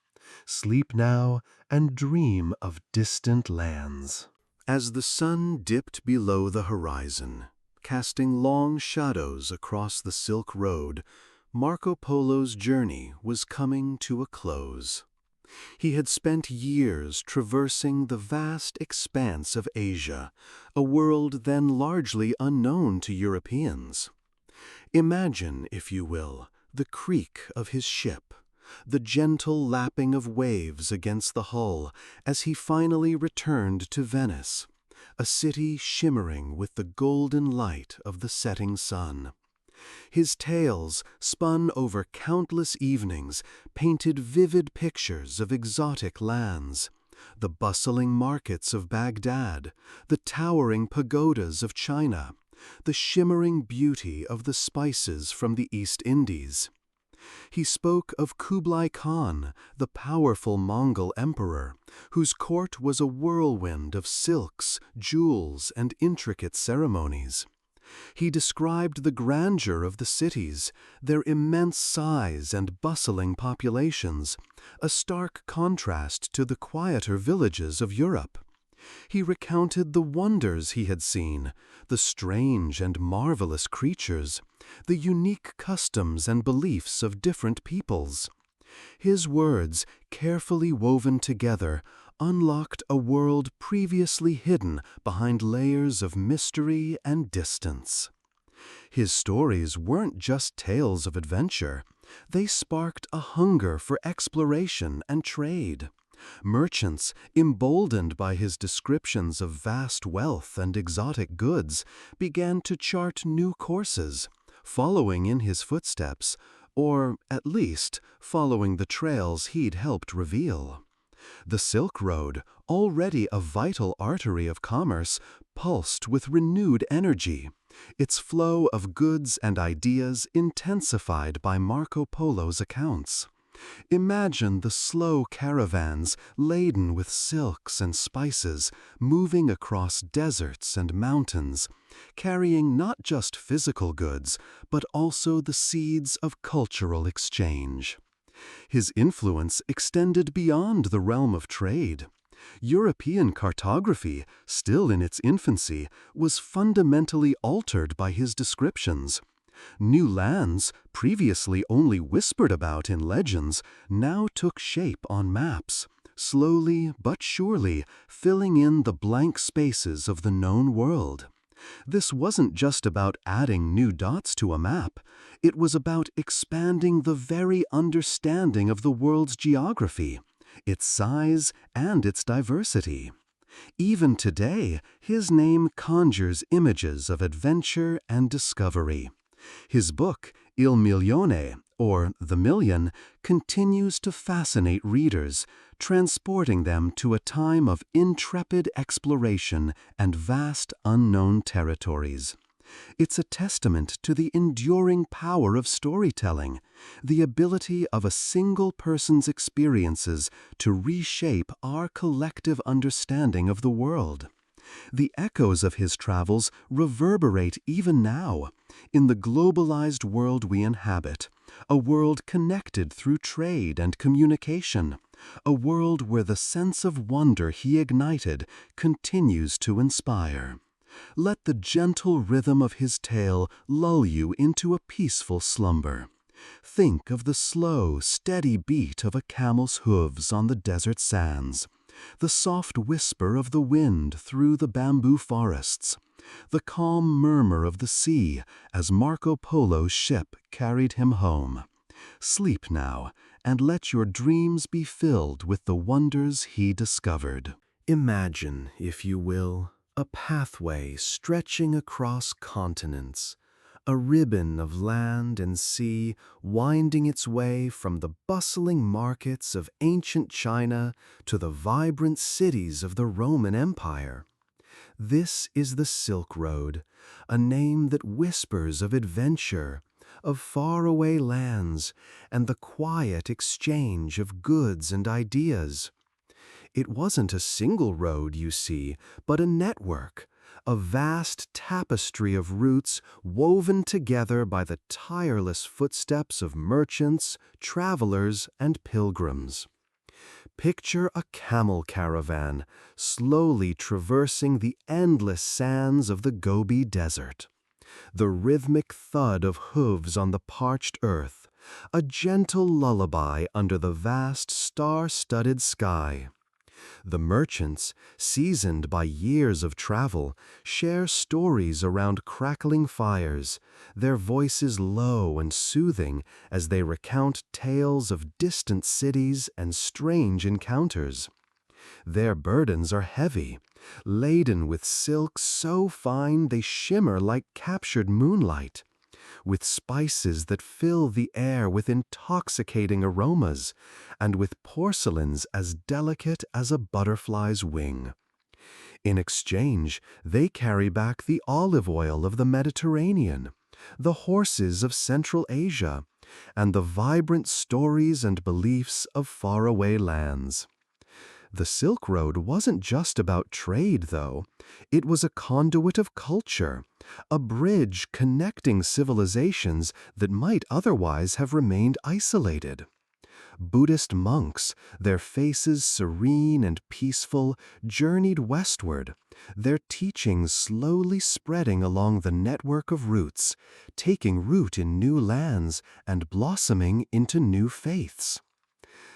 Sleep now and dream of distant lands. As the sun dipped below the horizon, casting long shadows across the Silk Road, Marco Polo's journey was coming to a close. He had spent years traversing the vast expanse of Asia, a world then largely unknown to Europeans. Imagine, if you will, the creak of his ship, the gentle lapping of waves against the hull as he finally returned to Venice, a city shimmering with the golden light of the setting sun. His tales, spun over countless evenings, painted vivid pictures of exotic lands, the bustling markets of Baghdad, the towering pagodas of China, the shimmering beauty of the spices from the East Indies. He spoke of Kublai Khan, the powerful Mongol emperor, whose court was a whirlwind of silks, jewels, and intricate ceremonies. He described the grandeur of the cities, their immense size and bustling populations, a stark contrast to the quieter villages of Europe. He recounted the wonders he had seen, the strange and marvelous creatures, the unique customs and beliefs of different peoples. His words, carefully woven together, unlocked a world previously hidden behind layers of mystery and distance. His stories weren't just tales of adventure. They sparked a hunger for exploration and trade. Merchants, emboldened by his descriptions of vast wealth and exotic goods, began to chart new courses, following in his footsteps, or, at least, following the trails he'd helped reveal. The Silk Road, already a vital artery of commerce, pulsed with renewed energy, its flow of goods and ideas intensified by Marco Polo's accounts. Imagine the slow caravans laden with silks and spices moving across deserts and mountains, carrying not just physical goods, but also the seeds of cultural exchange. His influence extended beyond the realm of trade. European cartography, still in its infancy, was fundamentally altered by his descriptions. New lands, previously only whispered about in legends, now took shape on maps, slowly but surely filling in the blank spaces of the known world. This wasn't just about adding new dots to a map. It was about expanding the very understanding of the world's geography, its size, and its diversity. Even today, his name conjures images of adventure and discovery. His book, Il Milione, or The Million, continues to fascinate readers, transporting them to a time of intrepid exploration and vast unknown territories. It's a testament to the enduring power of storytelling, the ability of a single person's experiences to reshape our collective understanding of the world. The echoes of his travels reverberate even now, in the globalized world we inhabit, a world connected through trade and communication, a world where the sense of wonder he ignited continues to inspire. Let the gentle rhythm of his tale lull you into a peaceful slumber. Think of the slow, steady beat of a camel's hooves on the desert sands, the soft whisper of the wind through the bamboo forests, the calm murmur of the sea as Marco Polo's ship carried him home. Sleep now, and let your dreams be filled with the wonders he discovered. Imagine, if you will, a pathway stretching across continents, a ribbon of land and sea winding its way from the bustling markets of ancient China to the vibrant cities of the Roman Empire. This is the Silk Road, a name that whispers of adventure, of faraway lands, and the quiet exchange of goods and ideas. It wasn't a single road, you see, but a network, a vast tapestry of routes woven together by the tireless footsteps of merchants, travelers, and pilgrims. Picture a camel caravan slowly traversing the endless sands of the Gobi Desert. The rhythmic thud of hooves on the parched earth, a gentle lullaby under the vast star-studded sky. The merchants, seasoned by years of travel, share stories around crackling fires, their voices low and soothing as they recount tales of distant cities and strange encounters. Their burdens are heavy, laden with silks so fine they shimmer like captured moonlight, with spices that fill the air with intoxicating aromas, and with porcelains as delicate as a butterfly's wing. In exchange, they carry back the olive oil of the Mediterranean, the horses of Central Asia, and the vibrant stories and beliefs of faraway lands. The Silk Road wasn't just about trade, though. It was a conduit of culture, a bridge connecting civilizations that might otherwise have remained isolated. Buddhist monks, their faces serene and peaceful, journeyed westward, their teachings slowly spreading along the network of routes, taking root in new lands and blossoming into new faiths.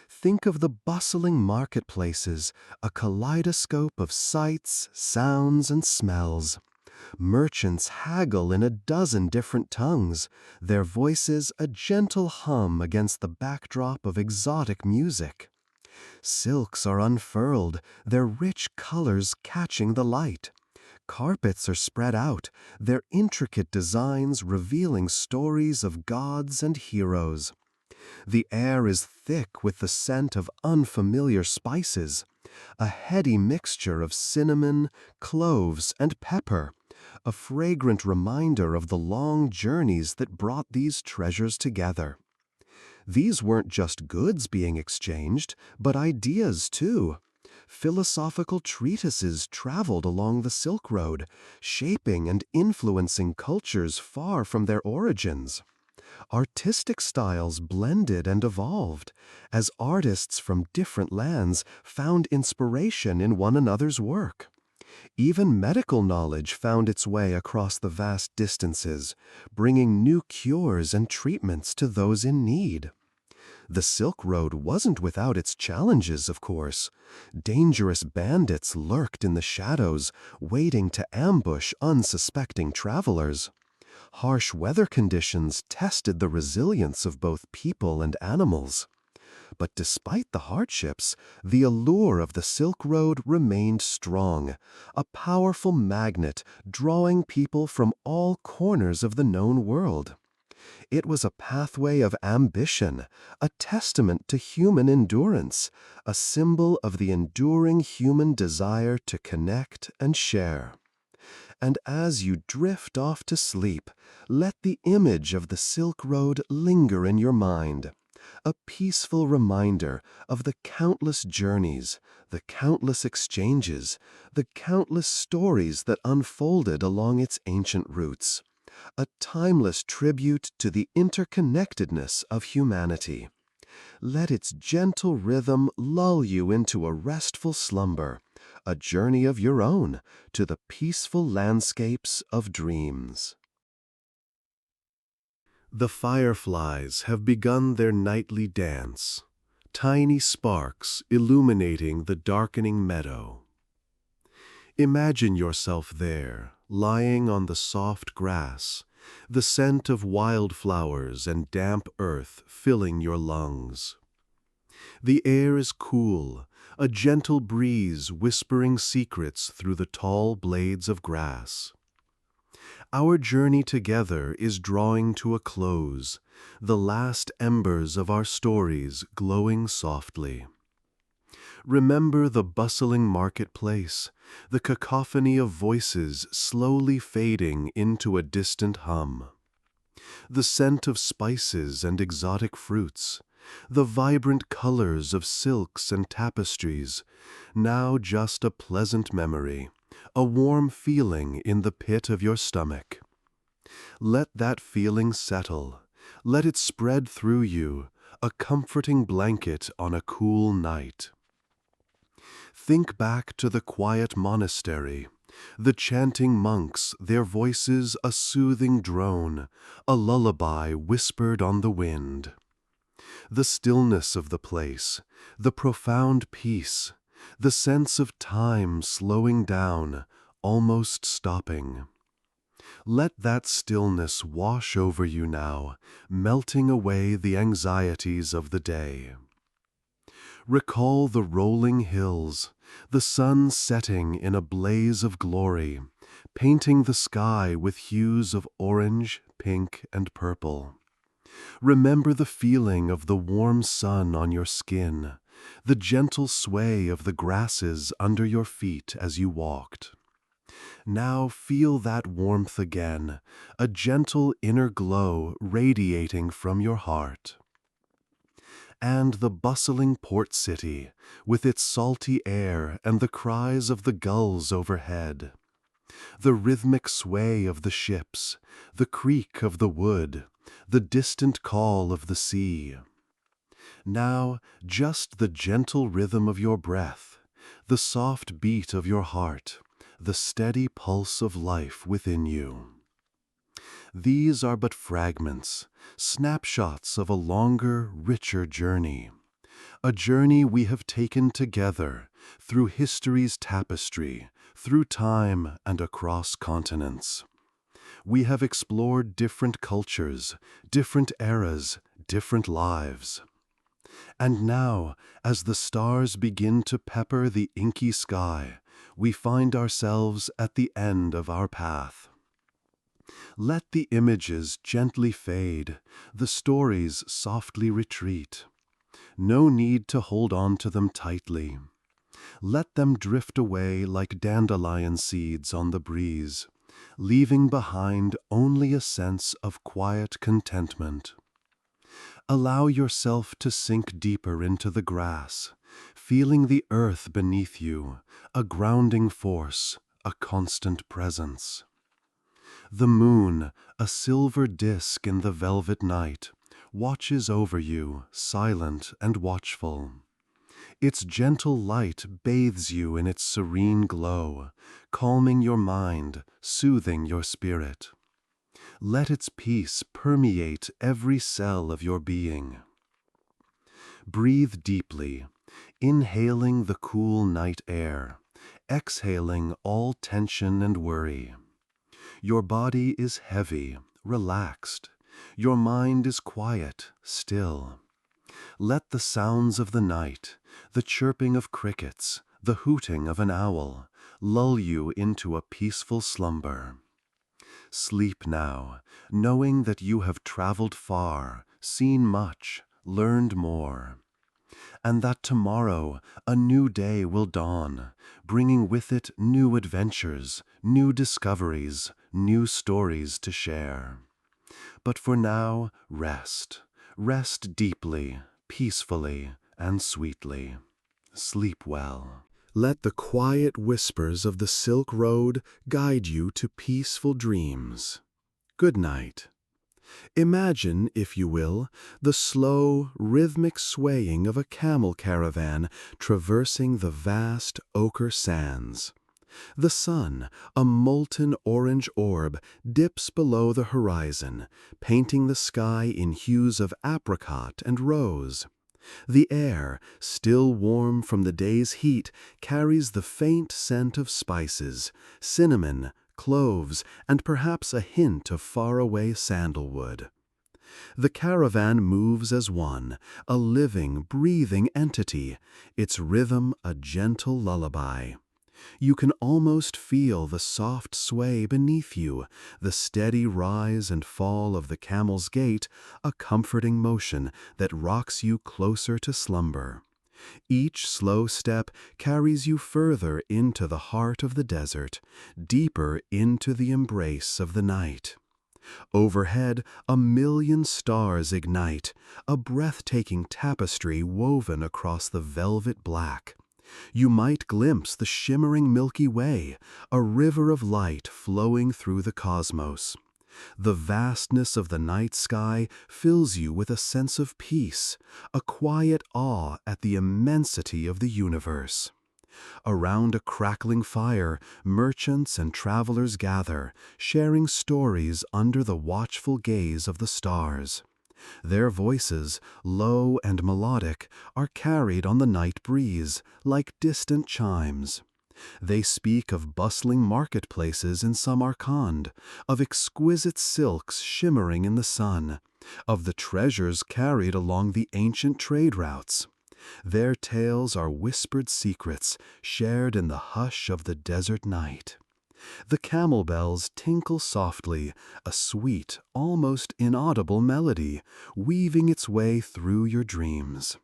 Think of the bustling marketplaces, a kaleidoscope of sights, sounds, and smells. Merchants haggle in a dozen different tongues, their voices a gentle hum against the backdrop of exotic music. Silks are unfurled, their rich colors catching the light. Carpets are spread out, their intricate designs revealing stories of gods and heroes. The air is thick with the scent of unfamiliar spices, a heady mixture of cinnamon, cloves, and pepper, a fragrant reminder of the long journeys that brought these treasures together. These weren't just goods being exchanged, but ideas too. Philosophical treatises traveled along the Silk Road, shaping and influencing cultures far from their origins. Artistic styles blended and evolved, as artists from different lands found inspiration in one another's work. Even medical knowledge found its way across the vast distances, bringing new cures and treatments to those in need. The Silk Road wasn't without its challenges, of course. Dangerous bandits lurked in the shadows, waiting to ambush unsuspecting travelers. Harsh weather conditions tested the resilience of both people and animals. But despite the hardships, the allure of the Silk Road remained strong, a powerful magnet drawing people from all corners of the known world. It was a pathway of ambition, a testament to human endurance, a symbol of the enduring human desire to connect and share. And as you drift off to sleep, let the image of the Silk Road linger in your mind, a peaceful reminder of the countless journeys, the countless exchanges, the countless stories that unfolded along its ancient routes, a timeless tribute to the interconnectedness of humanity. Let its gentle rhythm lull you into a restful slumber, a journey of your own to the peaceful landscapes of dreams. The fireflies have begun their nightly dance, tiny sparks illuminating the darkening meadow. Imagine yourself there, lying on the soft grass, the scent of wildflowers and damp earth filling your lungs. The air is cool, a gentle breeze whispering secrets through the tall blades of grass. Our journey together is drawing to a close, the last embers of our stories glowing softly. Remember the bustling marketplace, the cacophony of voices slowly fading into a distant hum. The scent of spices and exotic fruits, the vibrant colors of silks and tapestries, now just a pleasant memory, a warm feeling in the pit of your stomach. Let that feeling settle. Let it spread through you, a comforting blanket on a cool night. Think back to the quiet monastery, the chanting monks, their voices a soothing drone, a lullaby whispered on the wind. The stillness of the place, the profound peace, the sense of time slowing down, almost stopping. Let that stillness wash over you now, melting away the anxieties of the day. Recall the rolling hills, the sun setting in a blaze of glory, painting the sky with hues of orange, pink, and purple. Remember the feeling of the warm sun on your skin, the gentle sway of the grasses under your feet as you walked. Now feel that warmth again, a gentle inner glow radiating from your heart. And the bustling port city, with its salty air and the cries of the gulls overhead. The rhythmic sway of the ships, the creak of the wood, the distant call of the sea. Now just the gentle rhythm of your breath, the soft beat of your heart, the steady pulse of life within you. These are but fragments, snapshots of a longer, richer journey. A journey we have taken together, through history's tapestry, through time and across continents. We have explored different cultures, different eras, different lives. And now, as the stars begin to pepper the inky sky, we find ourselves at the end of our path. Let the images gently fade, the stories softly retreat. No need to hold on to them tightly. Let them drift away like dandelion seeds on the breeze, leaving behind only a sense of quiet contentment. Allow yourself to sink deeper into the grass, feeling the earth beneath you, a grounding force, a constant presence. The moon, a silver disk in the velvet night, watches over you, silent and watchful. Its gentle light bathes you in its serene glow, calming your mind, soothing your spirit. Let its peace permeate every cell of your being. Breathe deeply, inhaling the cool night air, exhaling all tension and worry. Your body is heavy, relaxed. Your mind is quiet, still. Let the sounds of the night, the chirping of crickets, the hooting of an owl, lull you into a peaceful slumber. Sleep now, knowing that you have traveled far, seen much, learned more. And that tomorrow a new day will dawn, bringing with it new adventures, new discoveries, new stories to share. But for now, rest. Rest deeply, peacefully, and sweetly. Sleep well. Let the quiet whispers of the Silk Road guide you to peaceful dreams. Good night. Imagine, if you will, the slow, rhythmic swaying of a camel caravan traversing the vast ochre sands. The sun, a molten orange orb, dips below the horizon, painting the sky in hues of apricot and rose. The air, still warm from the day's heat, carries the faint scent of spices, cinnamon, cloves, and perhaps a hint of faraway sandalwood. The caravan moves as one, a living, breathing entity, its rhythm a gentle lullaby. You can almost feel the soft sway beneath you, the steady rise and fall of the camel's gait, a comforting motion that rocks you closer to slumber. Each slow step carries you further into the heart of the desert, deeper into the embrace of the night. Overhead, a million stars ignite, a breathtaking tapestry woven across the velvet black. You might glimpse the shimmering Milky Way, a river of light flowing through the cosmos. The vastness of the night sky fills you with a sense of peace, a quiet awe at the immensity of the universe. Around a crackling fire, merchants and travelers gather, sharing stories under the watchful gaze of the stars. Their voices, low and melodic, are carried on the night breeze, like distant chimes. They speak of bustling marketplaces in Samarkand, of exquisite silks shimmering in the sun, of the treasures carried along the ancient trade routes. Their tales are whispered secrets, shared in the hush of the desert night. The camel bells tinkle softly, a sweet, almost inaudible melody, weaving its way through your dreams.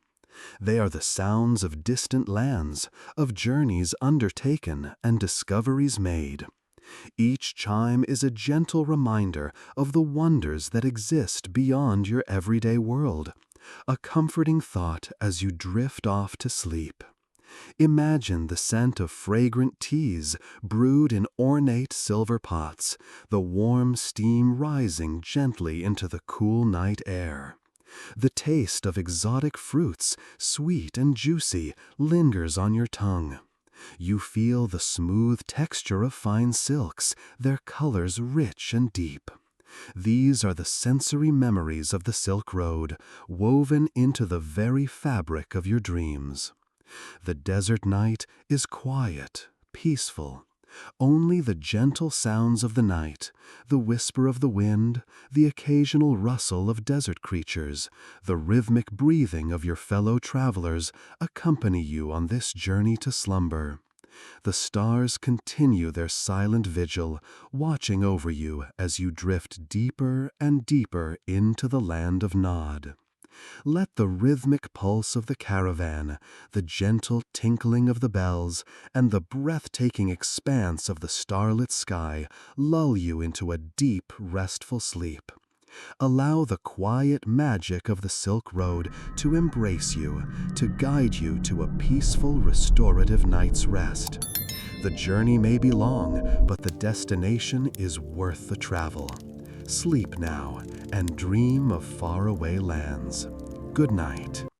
They are the sounds of distant lands, of journeys undertaken and discoveries made. Each chime is a gentle reminder of the wonders that exist beyond your everyday world, a comforting thought as you drift off to sleep. Imagine the scent of fragrant teas brewed in ornate silver pots, the warm steam rising gently into the cool night air. The taste of exotic fruits, sweet and juicy, lingers on your tongue. You feel the smooth texture of fine silks, their colors rich and deep. These are the sensory memories of the Silk Road, woven into the very fabric of your dreams. The desert night is quiet, peaceful. Only the gentle sounds of the night, the whisper of the wind, the occasional rustle of desert creatures, the rhythmic breathing of your fellow travelers accompany you on this journey to slumber. The stars continue their silent vigil, watching over you as you drift deeper and deeper into the land of Nod. Let the rhythmic pulse of the caravan, the gentle tinkling of the bells, and the breathtaking expanse of the starlit sky lull you into a deep, restful sleep. Allow the quiet magic of the Silk Road to embrace you, to guide you to a peaceful, restorative night's rest. The journey may be long, but the destination is worth the travel. Sleep now and dream of faraway lands. Good night.